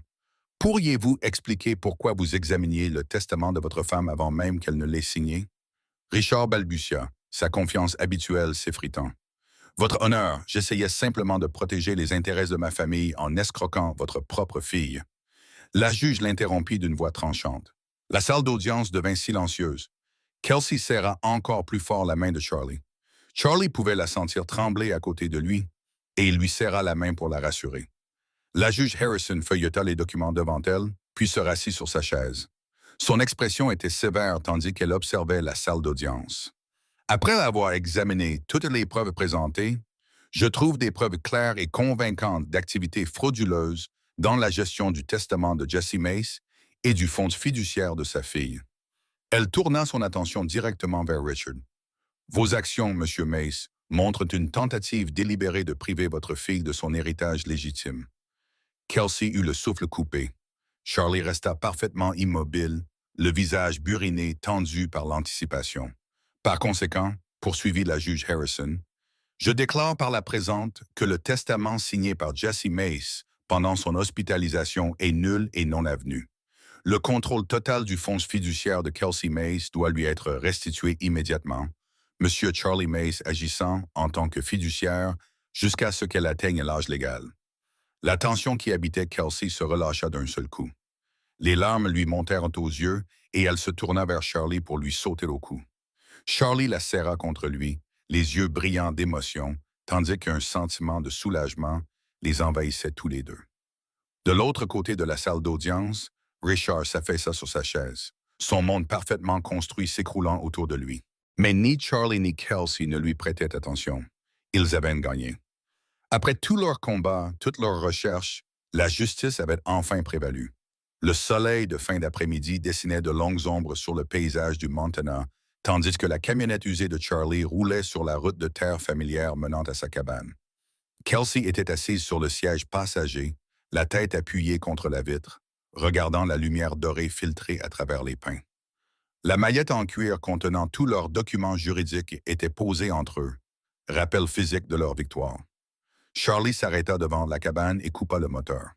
Pourriez-vous expliquer pourquoi vous examiniez le testament de votre femme avant même qu'elle ne l'ait signé? » Richard balbutia, sa confiance habituelle s'effritant. « Votre honneur, j'essayais simplement de protéger les intérêts de ma famille en escroquant votre propre fille. » La juge l'interrompit d'une voix tranchante. La salle d'audience devint silencieuse. Kelsey serra encore plus fort la main de Charlie. Charlie pouvait la sentir trembler à côté de lui, et il lui serra la main pour la rassurer. La juge Harrison feuilleta les documents devant elle, puis se rassit sur sa chaise. Son expression était sévère tandis qu'elle observait la salle d'audience. « Après avoir examiné toutes les preuves présentées, je trouve des preuves claires et convaincantes d'activités frauduleuses dans la gestion du testament de Jessie Mace et du fonds fiduciaire de sa fille. » Elle tourna son attention directement vers Richard. « Vos actions, Monsieur Mace, montrent une tentative délibérée de priver votre fille de son héritage légitime. » Kelsey eut le souffle coupé. Charlie resta parfaitement immobile, le visage buriné, tendu par l'anticipation. Par conséquent, poursuivit la juge Harrison, je déclare par la présente que le testament signé par Jessie Mace pendant son hospitalisation est nul et non avenu. Le contrôle total du fonds fiduciaire de Kelsey Mace doit lui être restitué immédiatement, M. Charlie Mace agissant en tant que fiduciaire jusqu'à ce qu'elle atteigne l'âge légal. La tension qui habitait Kelsey se relâcha d'un seul coup. Les larmes lui montèrent aux yeux et elle se tourna vers Charlie pour lui sauter au cou. Charlie la serra contre lui, les yeux brillants d'émotion, tandis qu'un sentiment de soulagement les envahissait tous les deux. De l'autre côté de la salle d'audience, Richard s'affaissa sur sa chaise, son monde parfaitement construit s'écroulant autour de lui. Mais ni Charlie ni Kelsey ne lui prêtaient attention. Ils avaient gagné. Après tout leur combat, toute leur recherche, la justice avait enfin prévalu. Le soleil de fin d'après-midi dessinait de longues ombres sur le paysage du Montana, tandis que la camionnette usée de Charlie roulait sur la route de terre familière menant à sa cabane. Kelsey était assise sur le siège passager, la tête appuyée contre la vitre, regardant la lumière dorée filtrer à travers les pins. La maillette en cuir contenant tous leurs documents juridiques était posée entre eux, rappel physique de leur victoire. Charlie s'arrêta devant la cabane et coupa le moteur.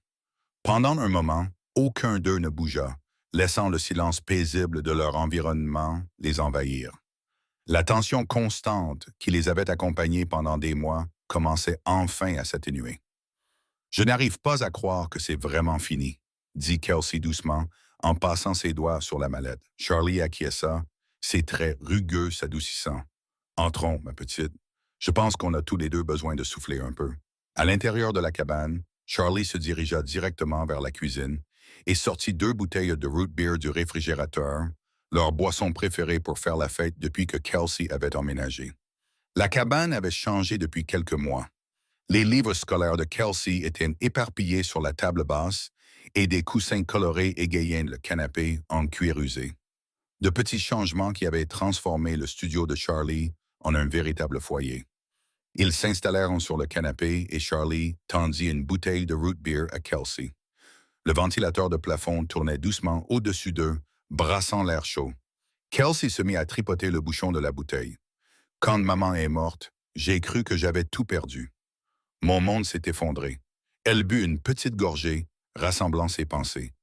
Pendant un moment, aucun d'eux ne bougea, laissant le silence paisible de leur environnement les envahir. La tension constante qui les avait accompagnés pendant des mois commençait enfin à s'atténuer. « Je n'arrive pas à croire que c'est vraiment fini, » dit Kelsey doucement, en passant ses doigts sur la mallette. Charlie acquiesça, ses traits rugueux s'adoucissant. « Entrons, ma petite. Je pense qu'on a tous les deux besoin de souffler un peu. » À l'intérieur de la cabane, Charlie se dirigea directement vers la cuisine et sortit 2 bouteilles de root beer du réfrigérateur, leur boisson préférée pour faire la fête depuis que Kelsey avait emménagé. La cabane avait changé depuis quelques mois. Les livres scolaires de Kelsey étaient éparpillés sur la table basse et des coussins colorés égayaient le canapé en cuir usé. De petits changements qui avaient transformé le studio de Charlie en un véritable foyer. Ils s'installèrent sur le canapé et Charlie tendit une bouteille de root beer à Kelsey. Le ventilateur de plafond tournait doucement au-dessus d'eux, brassant l'air chaud. Kelsey se mit à tripoter le bouchon de la bouteille. Quand maman est morte, j'ai cru que j'avais tout perdu. Mon monde s'est effondré. Elle but une petite gorgée, rassemblant ses pensées.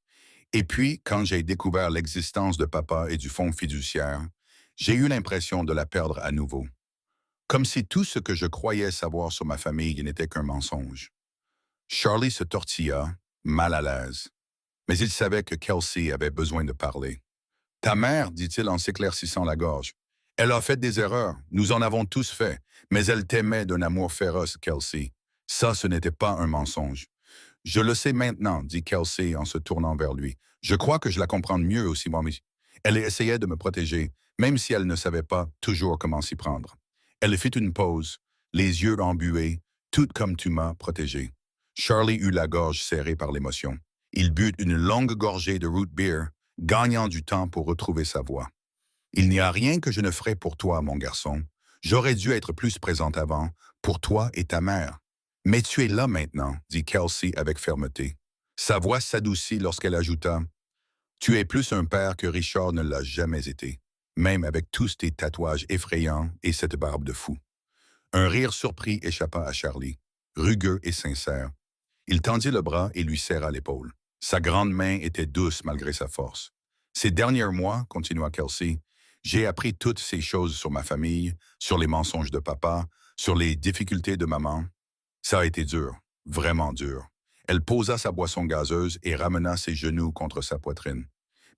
Et puis, quand j'ai découvert l'existence de papa et du fonds fiduciaire, j'ai eu l'impression de la perdre à nouveau. Comme si tout ce que je croyais savoir sur ma famille n'était qu'un mensonge. Charlie se tortilla, mal à l'aise. Mais il savait que Kelsey avait besoin de parler. Ta mère, dit-il en s'éclaircissant la gorge. Elle a fait des erreurs, nous en avons tous fait, mais elle t'aimait d'un amour féroce, Kelsey. Ça, ce n'était pas un mensonge. Je le sais maintenant, dit Kelsey en se tournant vers lui. Je crois que je la comprends mieux aussi, moi. Elle essayait de me protéger, même si elle ne savait pas toujours comment s'y prendre. Elle fit une pause, les yeux embués, tout comme tu m'as protégé. Charlie eut la gorge serrée par l'émotion. Il but une longue gorgée de root beer, gagnant du temps pour retrouver sa voix. Il n'y a rien que je ne ferai pour toi, mon garçon. J'aurais dû être plus présente avant, pour toi et ta mère. Mais tu es là maintenant, dit Kelsey avec fermeté. Sa voix s'adoucit lorsqu'elle ajouta « Tu es plus un père que Richard ne l'a jamais été, même avec tous tes tatouages effrayants et cette barbe de fou. » Un rire surpris échappa à Charlie, rugueux et sincère. Il tendit le bras et lui serra l'épaule. Sa grande main était douce malgré sa force. Ces derniers mois, continua Kelsey, j'ai appris toutes ces choses sur ma famille, sur les mensonges de papa, sur les difficultés de maman. Ça a été dur, vraiment dur. Elle posa sa boisson gazeuse et ramena ses genoux contre sa poitrine.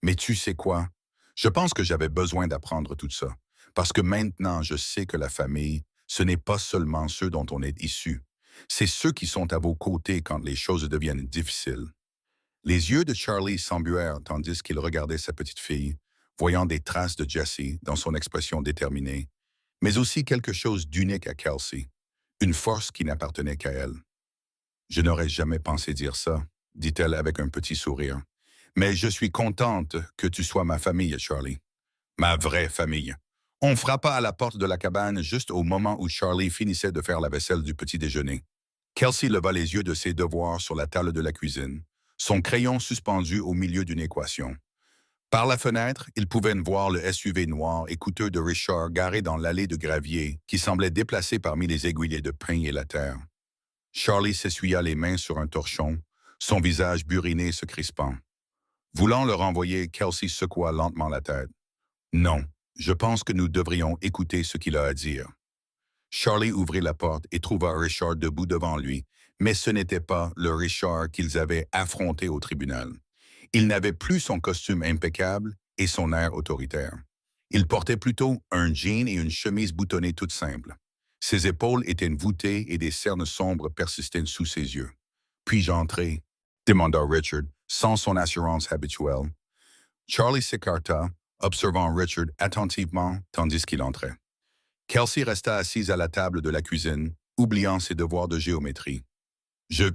Mais tu sais quoi? Je pense que j'avais besoin d'apprendre tout ça, parce que maintenant je sais que la famille, ce n'est pas seulement ceux dont on est issu. C'est ceux qui sont à vos côtés quand les choses deviennent difficiles. Les yeux de Charlie s'embuèrent tandis qu'il regardait sa petite fille, voyant des traces de Jessie dans son expression déterminée, mais aussi quelque chose d'unique à Kelsey, une force qui n'appartenait qu'à elle. Je n'aurais jamais pensé dire ça, dit-elle avec un petit sourire. Mais je suis contente que tu sois ma famille, Charlie. Ma vraie famille. On frappa à la porte de la cabane juste au moment où Charlie finissait de faire la vaisselle du petit déjeuner. Kelsey leva les yeux de ses devoirs sur la table de la cuisine, son crayon suspendu au milieu d'une équation. Par la fenêtre, il pouvait voir le SUV noir et coûteux de Richard garé dans l'allée de gravier qui semblait déplacé parmi les aiguillets de pin et la terre. Charlie s'essuya les mains sur un torchon, son visage buriné se crispant. Voulant le renvoyer, Kelsey secoua lentement la tête. Non, je pense que nous devrions écouter ce qu'il a à dire. Charlie ouvrit la porte et trouva Richard debout devant lui, mais ce n'était pas le Richard qu'ils avaient affronté au tribunal. Il n'avait plus son costume impeccable et son air autoritaire. Il portait plutôt un jean et une chemise boutonnée toute simple. Ses épaules étaient voûtées et des cernes sombres persistaient sous ses yeux. « Puis-je entrer ?» demanda Richard, sans son assurance habituelle. Charlie s'écarta, observant Richard attentivement tandis qu'il entrait. Kelsey resta assise à la table de la cuisine, oubliant ses devoirs de géométrie. « Je...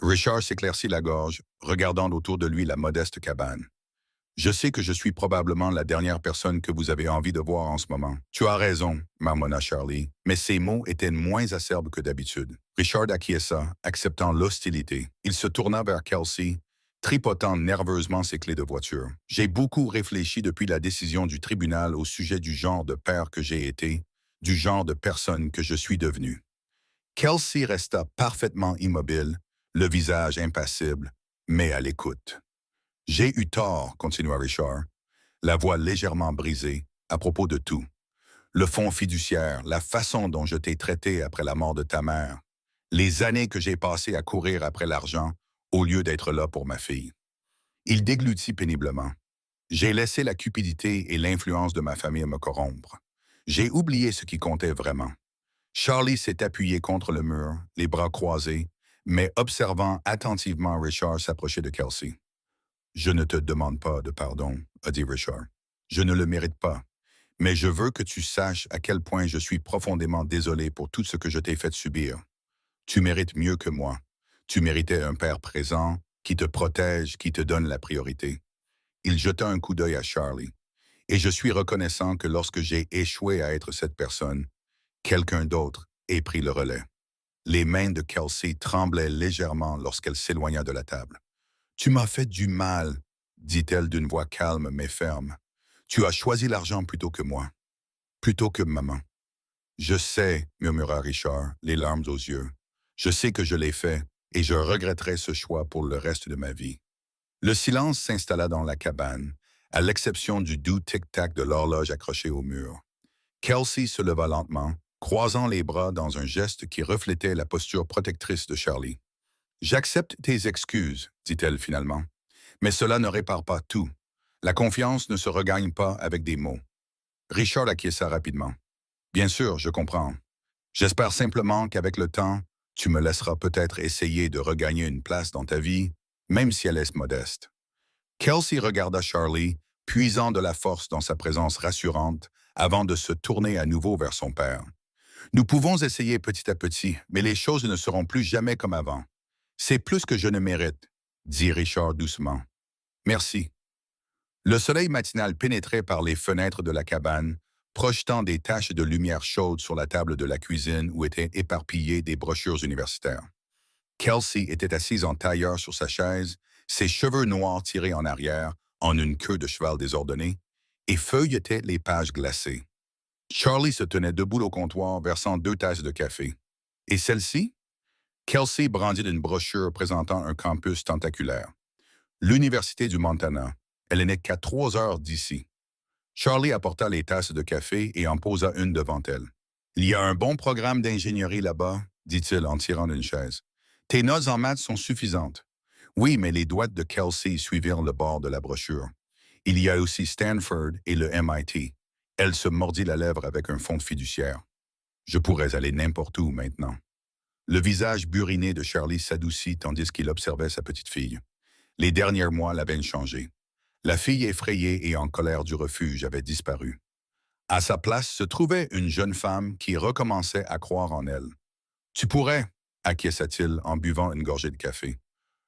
Richard s'éclaircit la gorge, regardant autour de lui la modeste cabane. « Je sais que je suis probablement la dernière personne que vous avez envie de voir en ce moment. »« Tu as raison, » marmonna Charlie, mais ses mots étaient moins acerbes que d'habitude. Richard acquiesça, acceptant l'hostilité. Il se tourna vers Kelsey, tripotant nerveusement ses clés de voiture. « J'ai beaucoup réfléchi depuis la décision du tribunal au sujet du genre de père que j'ai été, du genre de personne que je suis devenu. » Kelsey resta parfaitement immobile, le visage impassible, mais à l'écoute. « J'ai eu tort, » continua Richard, la voix légèrement brisée, à propos de tout. Le fonds fiduciaire, la façon dont je t'ai traité après la mort de ta mère, les années que j'ai passées à courir après l'argent au lieu d'être là pour ma fille. Il déglutit péniblement. J'ai laissé la cupidité et l'influence de ma famille me corrompre. J'ai oublié ce qui comptait vraiment. Charlie s'est appuyé contre le mur, les bras croisés, mais observant attentivement Richard s'approcher de Kelsey. Je ne te demande pas de pardon, a dit Richard. Je ne le mérite pas, mais je veux que tu saches à quel point je suis profondément désolé pour tout ce que je t'ai fait subir. Tu mérites mieux que moi. Tu méritais un père présent, qui te protège, qui te donne la priorité. Il jeta un coup d'œil à Charlie. Et je suis reconnaissant que lorsque j'ai échoué à être cette personne, quelqu'un d'autre ait pris le relais. Les mains de Kelsey tremblaient légèrement lorsqu'elle s'éloigna de la table. Tu m'as fait du mal, dit-elle d'une voix calme mais ferme. Tu as choisi l'argent plutôt que moi, plutôt que maman. Je sais, murmura Richard, les larmes aux yeux. Je sais que je l'ai fait, et je regretterai ce choix pour le reste de ma vie. Le silence s'installa dans la cabane, à l'exception du doux tic-tac de l'horloge accrochée au mur. Kelsey se leva lentement, croisant les bras dans un geste qui reflétait la posture protectrice de Charlie. J'accepte tes excuses, dit-elle finalement. Mais cela ne répare pas tout. La confiance ne se regagne pas avec des mots. Richard acquiesça rapidement. Bien sûr, je comprends. J'espère simplement qu'avec le temps, tu me laisseras peut-être essayer de regagner une place dans ta vie, même si elle est modeste. Kelsey regarda Charlie, puisant de la force dans sa présence rassurante, avant de se tourner à nouveau vers son père. Nous pouvons essayer petit à petit, mais les choses ne seront plus jamais comme avant. C'est plus que je ne mérite, dit Richard doucement. Merci. Le soleil matinal pénétrait par les fenêtres de la cabane, projetant des taches de lumière chaude sur la table de la cuisine où étaient éparpillées des brochures universitaires. Kelsey était assise en tailleur sur sa chaise, ses cheveux noirs tirés en arrière, en une queue de cheval désordonnée, et feuilletait les pages glacées. Charlie se tenait debout au comptoir, versant 2 tasses de café. Et celle-ci? Kelsey brandit une brochure présentant un campus tentaculaire. L'Université du Montana. Elle n'est qu'à 3 heures d'ici. Charlie apporta les tasses de café et en posa une devant elle. Il y a un bon programme d'ingénierie là-bas, dit-il en tirant d'une chaise. Tes notes en maths sont suffisantes. Oui, mais les doigts de Kelsey suivirent le bord de la brochure. Il y a aussi Stanford et le MIT. Elle se mordit la lèvre avec un fond fiduciaire. Je pourrais aller n'importe où maintenant. Le visage buriné de Charlie s'adoucit tandis qu'il observait sa petite fille. Les derniers mois l'avaient changé. La fille effrayée et en colère du refuge avait disparu. À sa place se trouvait une jeune femme qui recommençait à croire en elle. Tu pourrais, acquiesça-t-il en buvant une gorgée de café.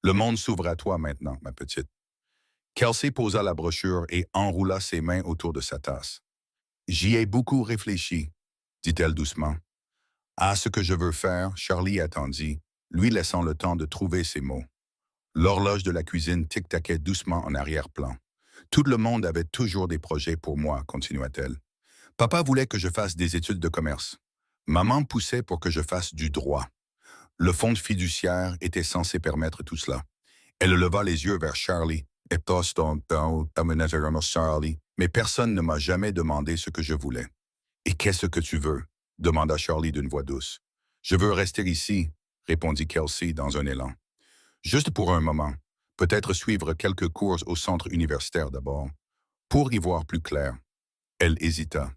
Le monde s'ouvre à toi maintenant, ma petite. Kelsey posa la brochure et enroula ses mains autour de sa tasse. J'y ai beaucoup réfléchi, dit-elle doucement. À ce que je veux faire, Charlie attendit, lui laissant le temps de trouver ses mots. L'horloge de la cuisine tic-taquait doucement en arrière-plan. Tout le monde avait toujours des projets pour moi, continua-t-elle. Papa voulait que je fasse des études de commerce. Maman poussait pour que je fasse du droit. Le fonds fiduciaire était censé permettre tout cela. Elle leva les yeux vers Charlie. Charlie, mais personne ne m'a jamais demandé ce que je voulais. Et qu'est-ce que tu veux? Demanda Charlie d'une voix douce. Je veux rester ici, répondit Kelsey dans un élan. Juste pour un moment. Peut-être suivre quelques cours au centre universitaire d'abord. Pour y voir plus clair. Elle hésita.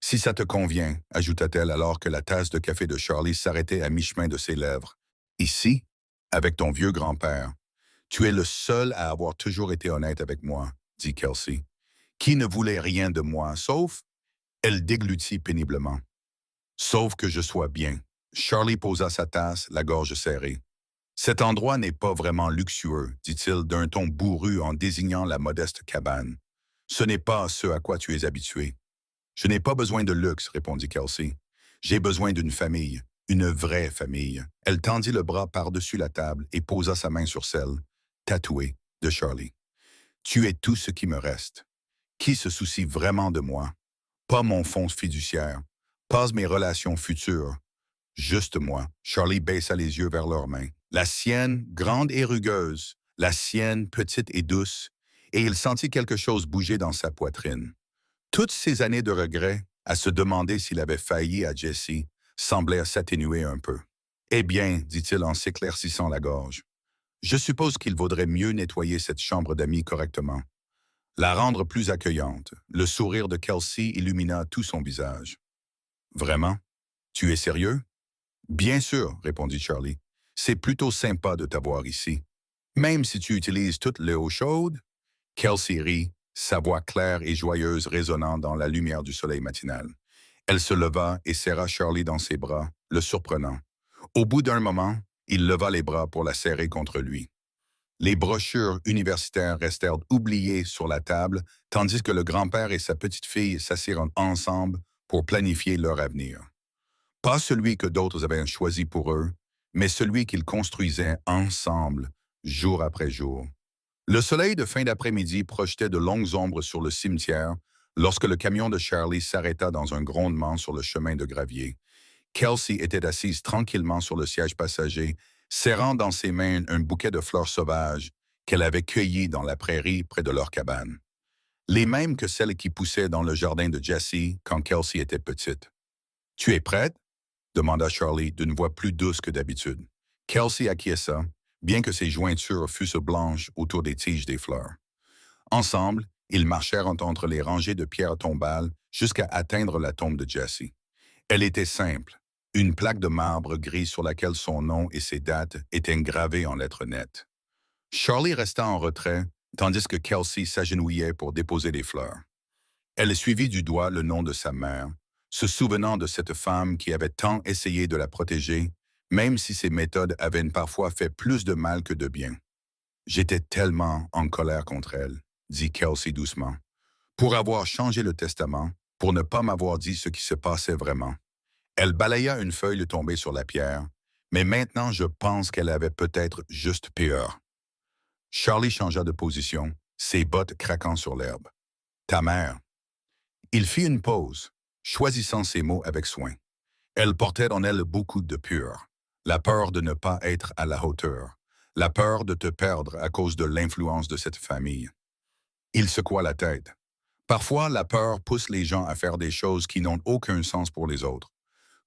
Si ça te convient, ajouta-t-elle alors que la tasse de café de Charlie s'arrêtait à mi-chemin de ses lèvres. Ici, avec ton vieux grand-père. Tu es le seul à avoir toujours été honnête avec moi, dit Kelsey. Qui ne voulait rien de moi, sauf... Elle déglutit péniblement. Sauf que je sois bien. Charlie posa sa tasse, la gorge serrée. Cet endroit n'est pas vraiment luxueux, dit-il d'un ton bourru en désignant la modeste cabane. Ce n'est pas ce à quoi tu es habitué. Je n'ai pas besoin de luxe, répondit Kelsey. J'ai besoin d'une famille, une vraie famille. Elle tendit le bras par-dessus la table et posa sa main sur celle, tatouée, de Charlie. Tu es tout ce qui me reste. Qui se soucie vraiment de moi? Pas mon fonds fiduciaire, pas mes relations futures. Juste moi. Charlie baissa les yeux vers leurs mains. La sienne, grande et rugueuse, la sienne, petite et douce, et il sentit quelque chose bouger dans sa poitrine. Toutes ces années de regret, à se demander s'il avait failli à Jessie, semblaient s'atténuer un peu. Eh bien, dit-il en s'éclaircissant la gorge, je suppose qu'il vaudrait mieux nettoyer cette chambre d'amis correctement. La rendre plus accueillante. Le sourire de Kelsey illumina tout son visage. Vraiment? Tu es sérieux? Bien sûr, répondit Charlie. C'est plutôt sympa de t'avoir ici. Même si tu utilises toute l'eau chaude, Kelsey rit, sa voix claire et joyeuse résonnant dans la lumière du soleil matinal. Elle se leva et serra Charlie dans ses bras, le surprenant. Au bout d'un moment, il leva les bras pour la serrer contre lui. Les brochures universitaires restèrent oubliées sur la table, tandis que le grand-père et sa petite-fille s'assirent ensemble pour planifier leur avenir. Pas celui que d'autres avaient choisi pour eux, mais celui qu'ils construisaient ensemble, jour après jour. Le soleil de fin d'après-midi projetait de longues ombres sur le cimetière lorsque le camion de Charlie s'arrêta dans un grondement sur le chemin de gravier. Kelsey était assise tranquillement sur le siège passager, serrant dans ses mains un bouquet de fleurs sauvages qu'elle avait cueillies dans la prairie près de leur cabane. Les mêmes que celles qui poussaient dans le jardin de Jessie quand Kelsey était petite. « Tu es prête? » demanda Charlie d'une voix plus douce que d'habitude. Kelsey acquiesça, bien que ses jointures fussent blanches autour des tiges des fleurs. Ensemble, ils marchèrent entre les rangées de pierres tombales jusqu'à atteindre la tombe de Jessie. Elle était simple, une plaque de marbre gris sur laquelle son nom et ses dates étaient gravés en lettres nettes. Charlie resta en retrait, tandis que Kelsey s'agenouillait pour déposer les fleurs. Elle suivit du doigt le nom de sa mère, se souvenant de cette femme qui avait tant essayé de la protéger, même si ses méthodes avaient parfois fait plus de mal que de bien. « J'étais tellement en colère contre elle, » dit Kelsey doucement, « pour avoir changé le testament, pour ne pas m'avoir dit ce qui se passait vraiment. » Elle balaya une feuille tombée sur la pierre, mais maintenant je pense qu'elle avait peut-être juste peur. Charlie changea de position, ses bottes craquant sur l'herbe. « Ta mère. » Il fit une pause, choisissant ses mots avec soin. Elle portait en elle beaucoup de peur. La peur de ne pas être à la hauteur. La peur de te perdre à cause de l'influence de cette famille. Il secoua la tête. Parfois, la peur pousse les gens à faire des choses qui n'ont aucun sens pour les autres.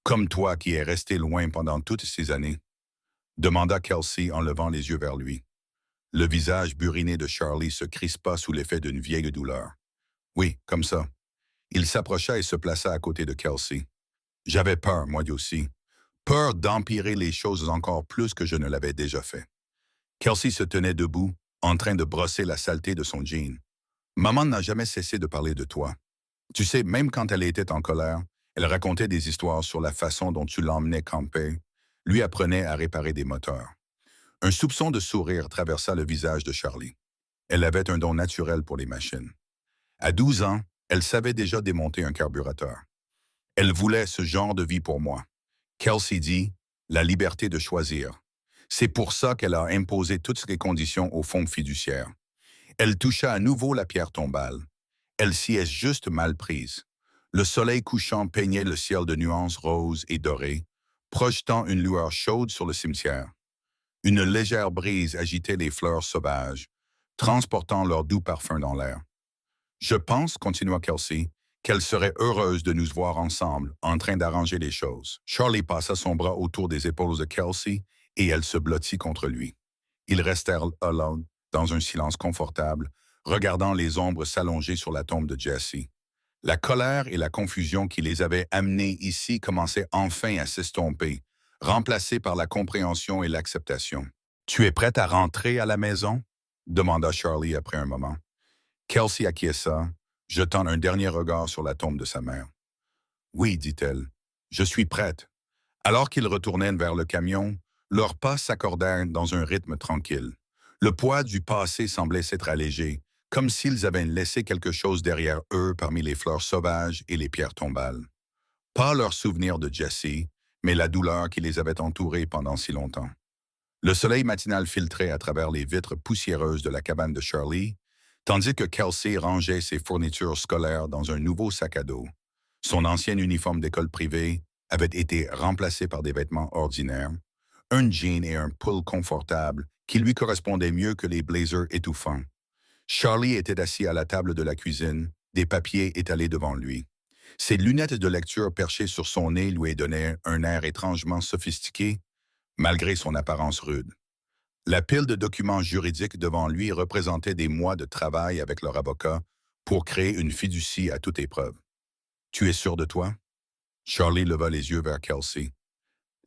Comme toi qui es resté loin pendant toutes ces années, demanda Kelsey en levant les yeux vers lui. Le visage buriné de Charlie se crispa sous l'effet d'une vieille douleur. Oui, comme ça. Il s'approcha et se plaça à côté de Kelsey. J'avais peur, moi aussi. Peur d'empirer les choses encore plus que je ne l'avais déjà fait. Kelsey se tenait debout, en train de brosser la saleté de son jean. Maman n'a jamais cessé de parler de toi. Tu sais, même quand elle était en colère, elle racontait des histoires sur la façon dont tu l'emmenais camper, lui apprenait à réparer des moteurs. Un soupçon de sourire traversa le visage de Charlie. Elle avait un don naturel pour les machines. À 12 ans, elle savait déjà démonter un carburateur. Elle voulait ce genre de vie pour moi. Kelsey dit, la liberté de choisir. C'est pour ça qu'elle a imposé toutes les conditions au fonds fiduciaire. Elle toucha à nouveau la pierre tombale. Elle s'y est juste mal prise. Le soleil couchant peignait le ciel de nuances roses et dorées, projetant une lueur chaude sur le cimetière. Une légère brise agitait les fleurs sauvages, transportant leur doux parfum dans l'air. « Je pense, continua Kelsey, qu'elle serait heureuse de nous voir ensemble, en train d'arranger les choses. » Charlie passa son bras autour des épaules de Kelsey et elle se blottit contre lui. Ils restèrent là, dans un silence confortable, regardant les ombres s'allonger sur la tombe de Jessie. La colère et la confusion qui les avaient amenés ici commençaient enfin à s'estomper, remplacées par la compréhension et l'acceptation. « Tu es prête à rentrer à la maison? » demanda Charlie après un moment. Kelsey acquiesça, jetant un dernier regard sur la tombe de sa mère. « Oui, dit-elle, je suis prête. » Alors qu'ils retournaient vers le camion, leurs pas s'accordèrent dans un rythme tranquille. Le poids du passé semblait s'être allégé, comme s'ils avaient laissé quelque chose derrière eux parmi les fleurs sauvages et les pierres tombales. Pas leur souvenir de Jessie, mais la douleur qui les avait entourés pendant si longtemps. Le soleil matinal filtrait à travers les vitres poussiéreuses de la cabane de Charlie, tandis que Kelsey rangeait ses fournitures scolaires dans un nouveau sac à dos. Son ancien uniforme d'école privée avait été remplacé par des vêtements ordinaires, un jean et un pull confortable qui lui correspondaient mieux que les blazers étouffants. Charlie était assis à la table de la cuisine, des papiers étalés devant lui. Ses lunettes de lecture perchées sur son nez lui donnaient un air étrangement sophistiqué, malgré son apparence rude. La pile de documents juridiques devant lui représentait des mois de travail avec leur avocat pour créer une fiducie à toute épreuve. « Tu es sûr de toi? » Charlie leva les yeux vers Kelsey.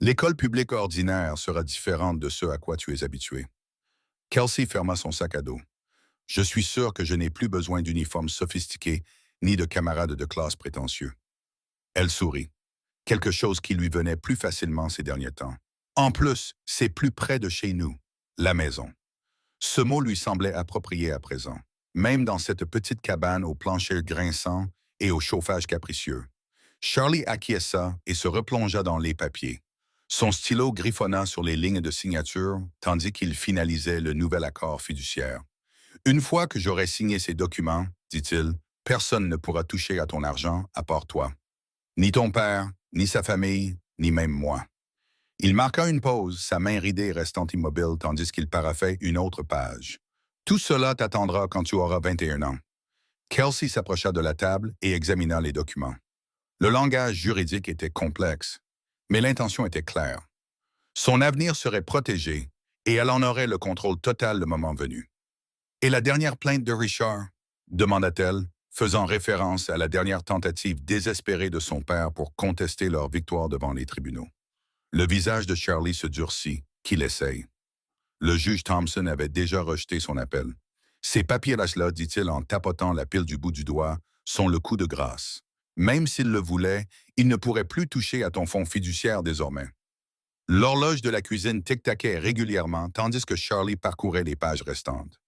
L'école publique ordinaire sera différente de ce à quoi tu es habitué. Kelsey ferma son sac à dos. Je suis sûr que je n'ai plus besoin d'uniformes sophistiqués ni de camarades de classe prétentieux. Elle sourit, quelque chose qui lui venait plus facilement ces derniers temps. En plus, c'est plus près de chez nous, la maison. Ce mot lui semblait approprié à présent, même dans cette petite cabane au plancher grinçant et au chauffage capricieux. Charlie acquiesça et se replongea dans les papiers. Son stylo griffonna sur les lignes de signature tandis qu'il finalisait le nouvel accord fiduciaire. Une fois que j'aurai signé ces documents, dit-il, personne ne pourra toucher à ton argent à part toi. Ni ton père, ni sa famille, ni même moi. Il marqua une pause, sa main ridée restant immobile tandis qu'il paraphait une autre page. Tout cela t'attendra quand tu auras 21 ans. Kelsey s'approcha de la table et examina les documents. Le langage juridique était complexe, mais l'intention était claire. Son avenir serait protégé et elle en aurait le contrôle total le moment venu. Et la dernière plainte de Richard? Demanda-t-elle, faisant référence à la dernière tentative désespérée de son père pour contester leur victoire devant les tribunaux. Le visage de Charlie se durcit, qu'il essaye. Le juge Thompson avait déjà rejeté son appel. Ces papiers-là, dit-il en tapotant la pile du bout du doigt, sont le coup de grâce. Même s'il le voulait, il ne pourrait plus toucher à ton fonds fiduciaire désormais. L'horloge de la cuisine tic-taquait régulièrement tandis que Charlie parcourait les pages restantes.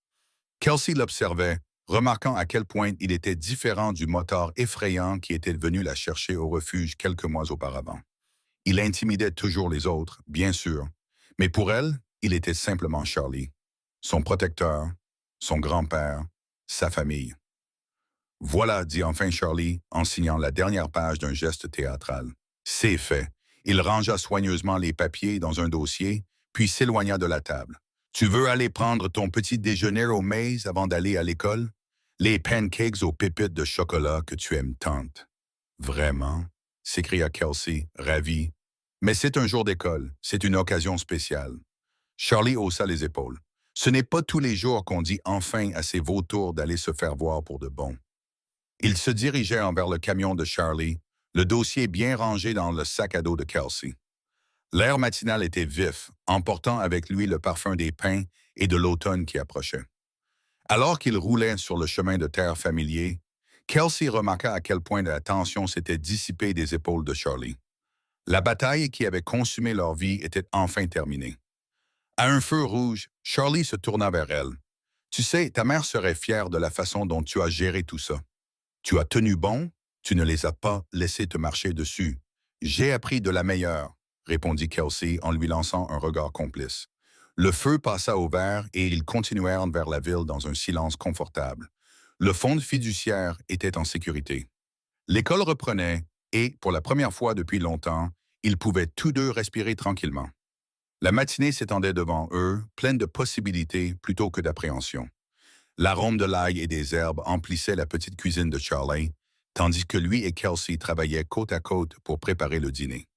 Kelsey l'observait, remarquant à quel point il était différent du motard effrayant qui était venu la chercher au refuge quelques mois auparavant. Il intimidait toujours les autres, bien sûr, mais pour elle, il était simplement Charlie, son protecteur, son grand-père, sa famille. Voilà, dit enfin Charlie, en signant la dernière page d'un geste théâtral. C'est fait. Il rangea soigneusement les papiers dans un dossier, puis s'éloigna de la table. Tu veux aller prendre ton petit déjeuner au Maze avant d'aller à l'école? Les pancakes aux pépites de chocolat que tu aimes tant. Vraiment? S'écria Kelsey, ravi. Mais c'est un jour d'école, c'est une occasion spéciale. Charlie haussa les épaules. Ce n'est pas tous les jours qu'on dit enfin à ses vautours d'aller se faire voir pour de bon. Il se dirigeait envers le camion de Charlie, le dossier bien rangé dans le sac à dos de Kelsey. L'air matinal était vif, emportant avec lui le parfum des pins et de l'automne qui approchait. Alors qu'il roulait sur le chemin de terre familier, Kelsey remarqua à quel point la tension s'était dissipée des épaules de Charlie. La bataille qui avait consumé leur vie était enfin terminée. À un feu rouge, Charlie se tourna vers elle. « Tu sais, ta mère serait fière de la façon dont tu as géré tout ça. Tu as tenu bon, tu ne les as pas laissés te marcher dessus. J'ai appris de la meilleure, répondit Kelsey en lui lançant un regard complice. Le feu passa au vert et ils continuèrent vers la ville dans un silence confortable. Le fonds fiduciaire était en sécurité. L'école reprenait et, pour la première fois depuis longtemps, ils pouvaient tous deux respirer tranquillement. La matinée s'étendait devant eux, pleine de possibilités plutôt que d'appréhension. L'arôme de l'ail et des herbes emplissait la petite cuisine de Charlie, tandis que lui et Kelsey travaillaient côte à côte pour préparer le dîner.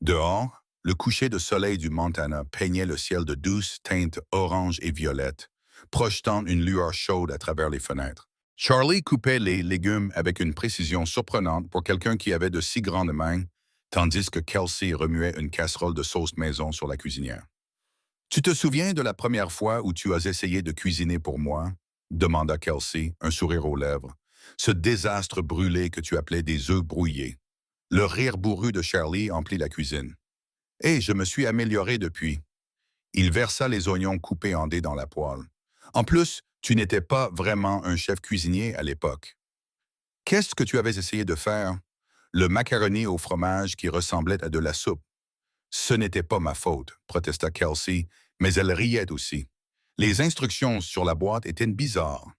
Dehors, le coucher de soleil du Montana peignait le ciel de douces teintes orange et violette, projetant une lueur chaude à travers les fenêtres. Charlie coupait les légumes avec une précision surprenante pour quelqu'un qui avait de si grandes mains, tandis que Kelsey remuait une casserole de sauce maison sur la cuisinière. « Tu te souviens de la première fois où tu as essayé de cuisiner pour moi? » demanda Kelsey, un sourire aux lèvres. « Ce désastre brûlé que tu appelais des œufs brouillés. » Le rire bourru de Charlie emplit la cuisine. « Et je me suis amélioré depuis. » Il versa les oignons coupés en dés dans la poêle. « En plus, tu n'étais pas vraiment un chef cuisinier à l'époque. »« Qu'est-ce que tu avais essayé de faire? » »« Le macaroni au fromage qui ressemblait à de la soupe. »« Ce n'était pas ma faute, » protesta Kelsey, mais elle riait aussi. Les instructions sur la boîte étaient bizarres.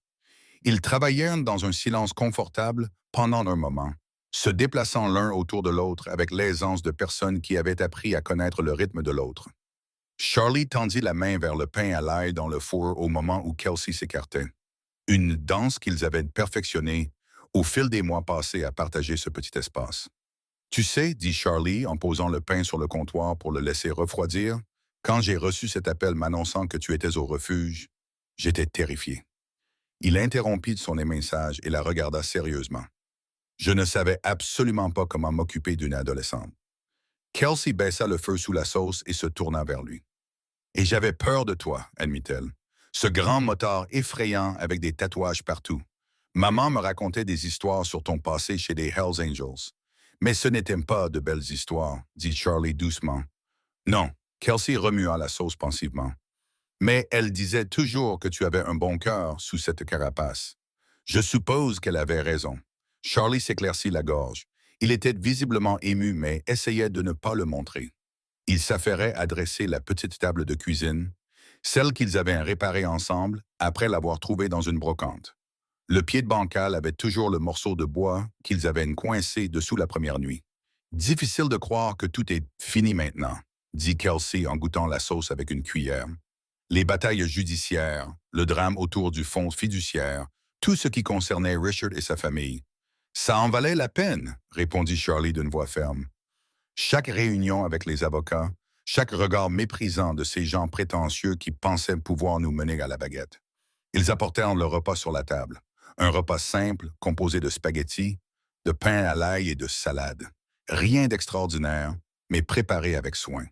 Ils travaillèrent dans un silence confortable pendant un moment, se déplaçant l'un autour de l'autre avec l'aisance de personnes qui avaient appris à connaître le rythme de l'autre. Charlie tendit la main vers le pain à l'ail dans le four au moment où Kelsey s'écartait. Une danse qu'ils avaient perfectionnée au fil des mois passés à partager ce petit espace. « Tu sais, dit Charlie en posant le pain sur le comptoir pour le laisser refroidir, quand j'ai reçu cet appel m'annonçant que tu étais au refuge, j'étais terrifié. » Il interrompit son éminçage et la regarda sérieusement. « Je ne savais absolument pas comment m'occuper d'une adolescente. Kelsey baissa le feu sous la sauce et se tourna vers lui. Et j'avais peur de toi, admit-elle. Ce grand motard effrayant avec des tatouages partout. Maman me racontait des histoires sur ton passé chez les Hells Angels. Mais ce n'étaient pas de belles histoires, dit Charlie doucement. Non, Kelsey remua la sauce pensivement. Mais elle disait toujours que tu avais un bon cœur sous cette carapace. Je suppose qu'elle avait raison. Charlie s'éclaircit la gorge. Il était visiblement ému, mais essayait de ne pas le montrer. Il s'affairait à dresser la petite table de cuisine, celle qu'ils avaient réparée ensemble après l'avoir trouvée dans une brocante. Le pied de bancal avait toujours le morceau de bois qu'ils avaient coincé dessous la première nuit. Difficile de croire que tout est fini maintenant, dit Kelsey en goûtant la sauce avec une cuillère. Les batailles judiciaires, le drame autour du fonds fiduciaire, tout ce qui concernait Richard et sa famille. Ça en valait la peine, répondit Charlie d'une voix ferme. Chaque réunion avec les avocats, chaque regard méprisant de ces gens prétentieux qui pensaient pouvoir nous mener à la baguette. Ils apportèrent le repas sur la table. Un repas simple, composé de spaghettis, de pain à l'ail et de salade. Rien d'extraordinaire, mais préparé avec soin.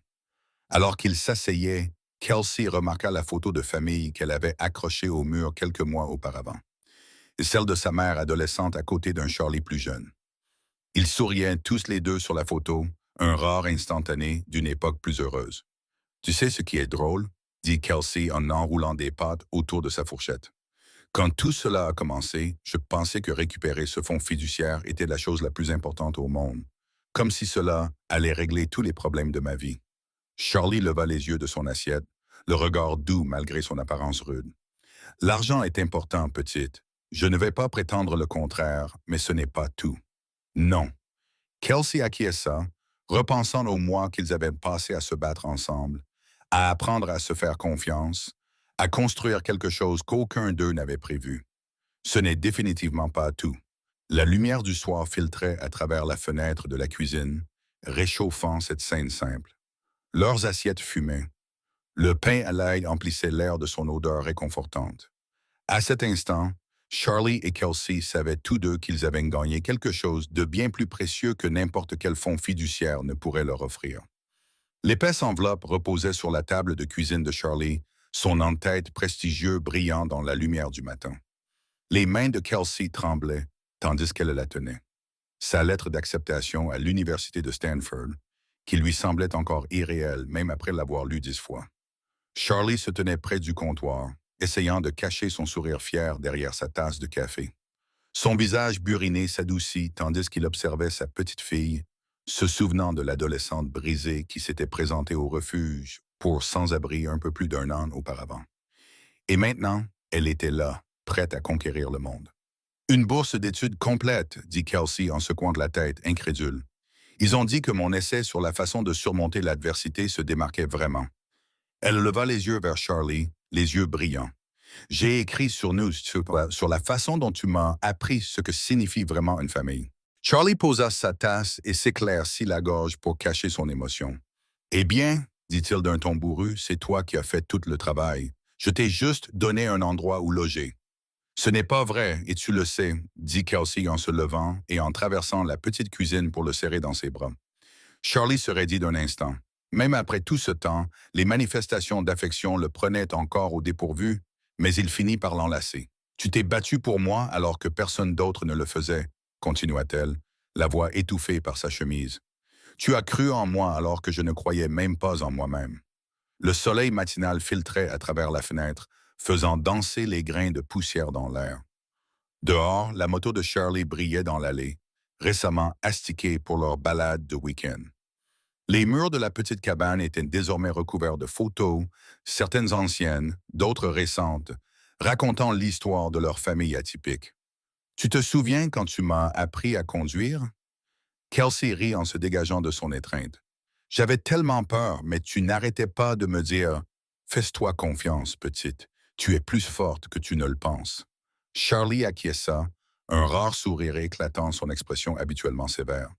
Alors qu'ils s'asseyaient, Kelsey remarqua la photo de famille qu'elle avait accrochée au mur quelques mois auparavant. Celle de sa mère adolescente à côté d'un Charlie plus jeune. Ils souriaient tous les deux sur la photo, un rare instantané d'une époque plus heureuse. Tu sais ce qui est drôle, dit Kelsey en enroulant des pâtes autour de sa fourchette. Quand tout cela a commencé, je pensais que récupérer ce fonds fiduciaire était la chose la plus importante au monde, comme si cela allait régler tous les problèmes de ma vie. Charlie leva les yeux de son assiette, le regard doux malgré son apparence rude. L'argent est important, petite. Je ne vais pas prétendre le contraire, mais ce n'est pas tout. Non. Kelsey acquiesça, repensant aux mois qu'ils avaient passés à se battre ensemble, à apprendre à se faire confiance, à construire quelque chose qu'aucun d'eux n'avait prévu. Ce n'est définitivement pas tout. La lumière du soir filtrait à travers la fenêtre de la cuisine, réchauffant cette scène simple. Leurs assiettes fumaient. Le pain à l'ail emplissait l'air de son odeur réconfortante. À cet instant, Charlie et Kelsey savaient tous deux qu'ils avaient gagné quelque chose de bien plus précieux que n'importe quel fonds fiduciaire ne pourrait leur offrir. L'épaisse enveloppe reposait sur la table de cuisine de Charlie, son en-tête prestigieux brillant dans la lumière du matin. Les mains de Kelsey tremblaient, tandis qu'elle la tenait. Sa lettre d'acceptation à l'université de Stanford, qui lui semblait encore irréelle même après l'avoir lue 10 fois. Charlie se tenait près du comptoir, essayant de cacher son sourire fier derrière sa tasse de café. Son visage buriné s'adoucit tandis qu'il observait sa petite fille, se souvenant de l'adolescente brisée qui s'était présentée au refuge pour sans-abri un peu plus d'un an auparavant. Et maintenant, elle était là, prête à conquérir le monde. Une bourse d'études complète, dit Kelsey en secouant de la tête, incrédule. Ils ont dit que mon essai sur la façon de surmonter l'adversité se démarquait vraiment. Elle leva les yeux vers Charlie, les yeux brillants. J'ai écrit sur nous, sur la façon dont tu m'as appris ce que signifie vraiment une famille. Charlie posa sa tasse et s'éclaircit la gorge pour cacher son émotion. Eh bien, dit-il d'un ton bourru, c'est toi qui as fait tout le travail. Je t'ai juste donné un endroit où loger. Ce n'est pas vrai, et tu le sais, dit Kelsey en se levant et en traversant la petite cuisine pour le serrer dans ses bras. Charlie se raidit d'un instant. Même après tout ce temps, les manifestations d'affection le prenaient encore au dépourvu, mais il finit par l'enlacer. Tu t'es battu pour moi alors que personne d'autre ne le faisait, continua-t-elle, la voix étouffée par sa chemise. Tu as cru en moi alors que je ne croyais même pas en moi-même. Le soleil matinal filtrait à travers la fenêtre, faisant danser les grains de poussière dans l'air. Dehors, la moto de Charlie brillait dans l'allée, récemment astiquée pour leur balade de week-end. Les murs de la petite cabane étaient désormais recouverts de photos, certaines anciennes, d'autres récentes, racontant l'histoire de leur famille atypique. Tu te souviens quand tu m'as appris à conduire? Kelsey rit en se dégageant de son étreinte. J'avais tellement peur, mais tu n'arrêtais pas de me dire « Fais-toi confiance, petite. Tu es plus forte que tu ne le penses. » Charlie acquiesça, un rare sourire éclatant son expression habituellement sévère.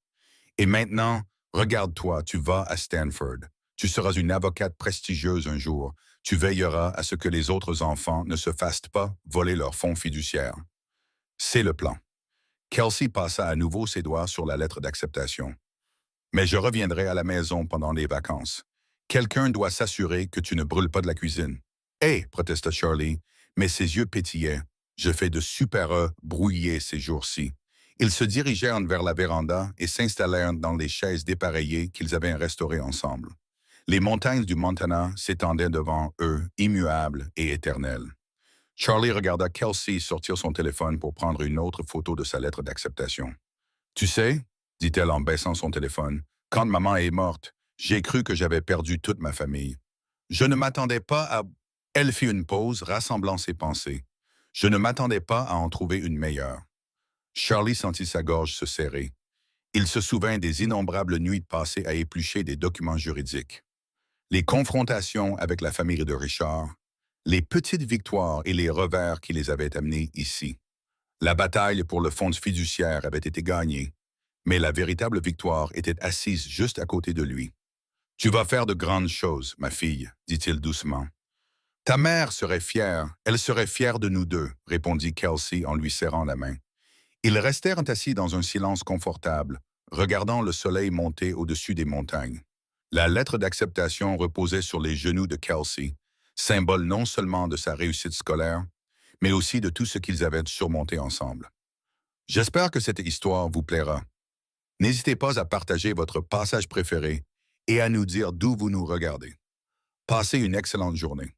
Et maintenant, regarde-toi, tu vas à Stanford. Tu seras une avocate prestigieuse un jour. Tu veilleras à ce que les autres enfants ne se fassent pas voler leurs fonds fiduciaires. C'est le plan. Kelsey passa à nouveau ses doigts sur la lettre d'acceptation. Mais je reviendrai à la maison pendant les vacances. Quelqu'un doit s'assurer que tu ne brûles pas de la cuisine. Hé, protesta Charlie, mais ses yeux pétillaient. Je fais de super œufs brouillés ces jours-ci. Ils se dirigèrent vers la véranda et s'installèrent dans les chaises dépareillées qu'ils avaient restaurées ensemble. Les montagnes du Montana s'étendaient devant eux, immuables et éternelles. Charlie regarda Kelsey sortir son téléphone pour prendre une autre photo de sa lettre d'acceptation. Tu sais, dit-elle en baissant son téléphone, quand maman est morte, j'ai cru que j'avais perdu toute ma famille. Je ne m'attendais pas à... Elle fit une pause, rassemblant ses pensées. Je ne m'attendais pas à en trouver une meilleure. Charlie sentit sa gorge se serrer. Il se souvint des innombrables nuits passées à éplucher des documents juridiques. Les confrontations avec la famille de Richard, les petites victoires et les revers qui les avaient amenés ici. La bataille pour le fonds fiduciaire avait été gagnée, mais la véritable victoire était assise juste à côté de lui. « Tu vas faire de grandes choses, ma fille, » dit-il doucement. « Ta mère serait fière, elle serait fière de nous deux, » répondit Kelsey en lui serrant la main. Ils restèrent assis dans un silence confortable, regardant le soleil monter au-dessus des montagnes. La lettre d'acceptation reposait sur les genoux de Kelsey, symbole non seulement de sa réussite scolaire, mais aussi de tout ce qu'ils avaient surmonté ensemble. J'espère que cette histoire vous plaira. N'hésitez pas à partager votre passage préféré et à nous dire d'où vous nous regardez. Passez une excellente journée.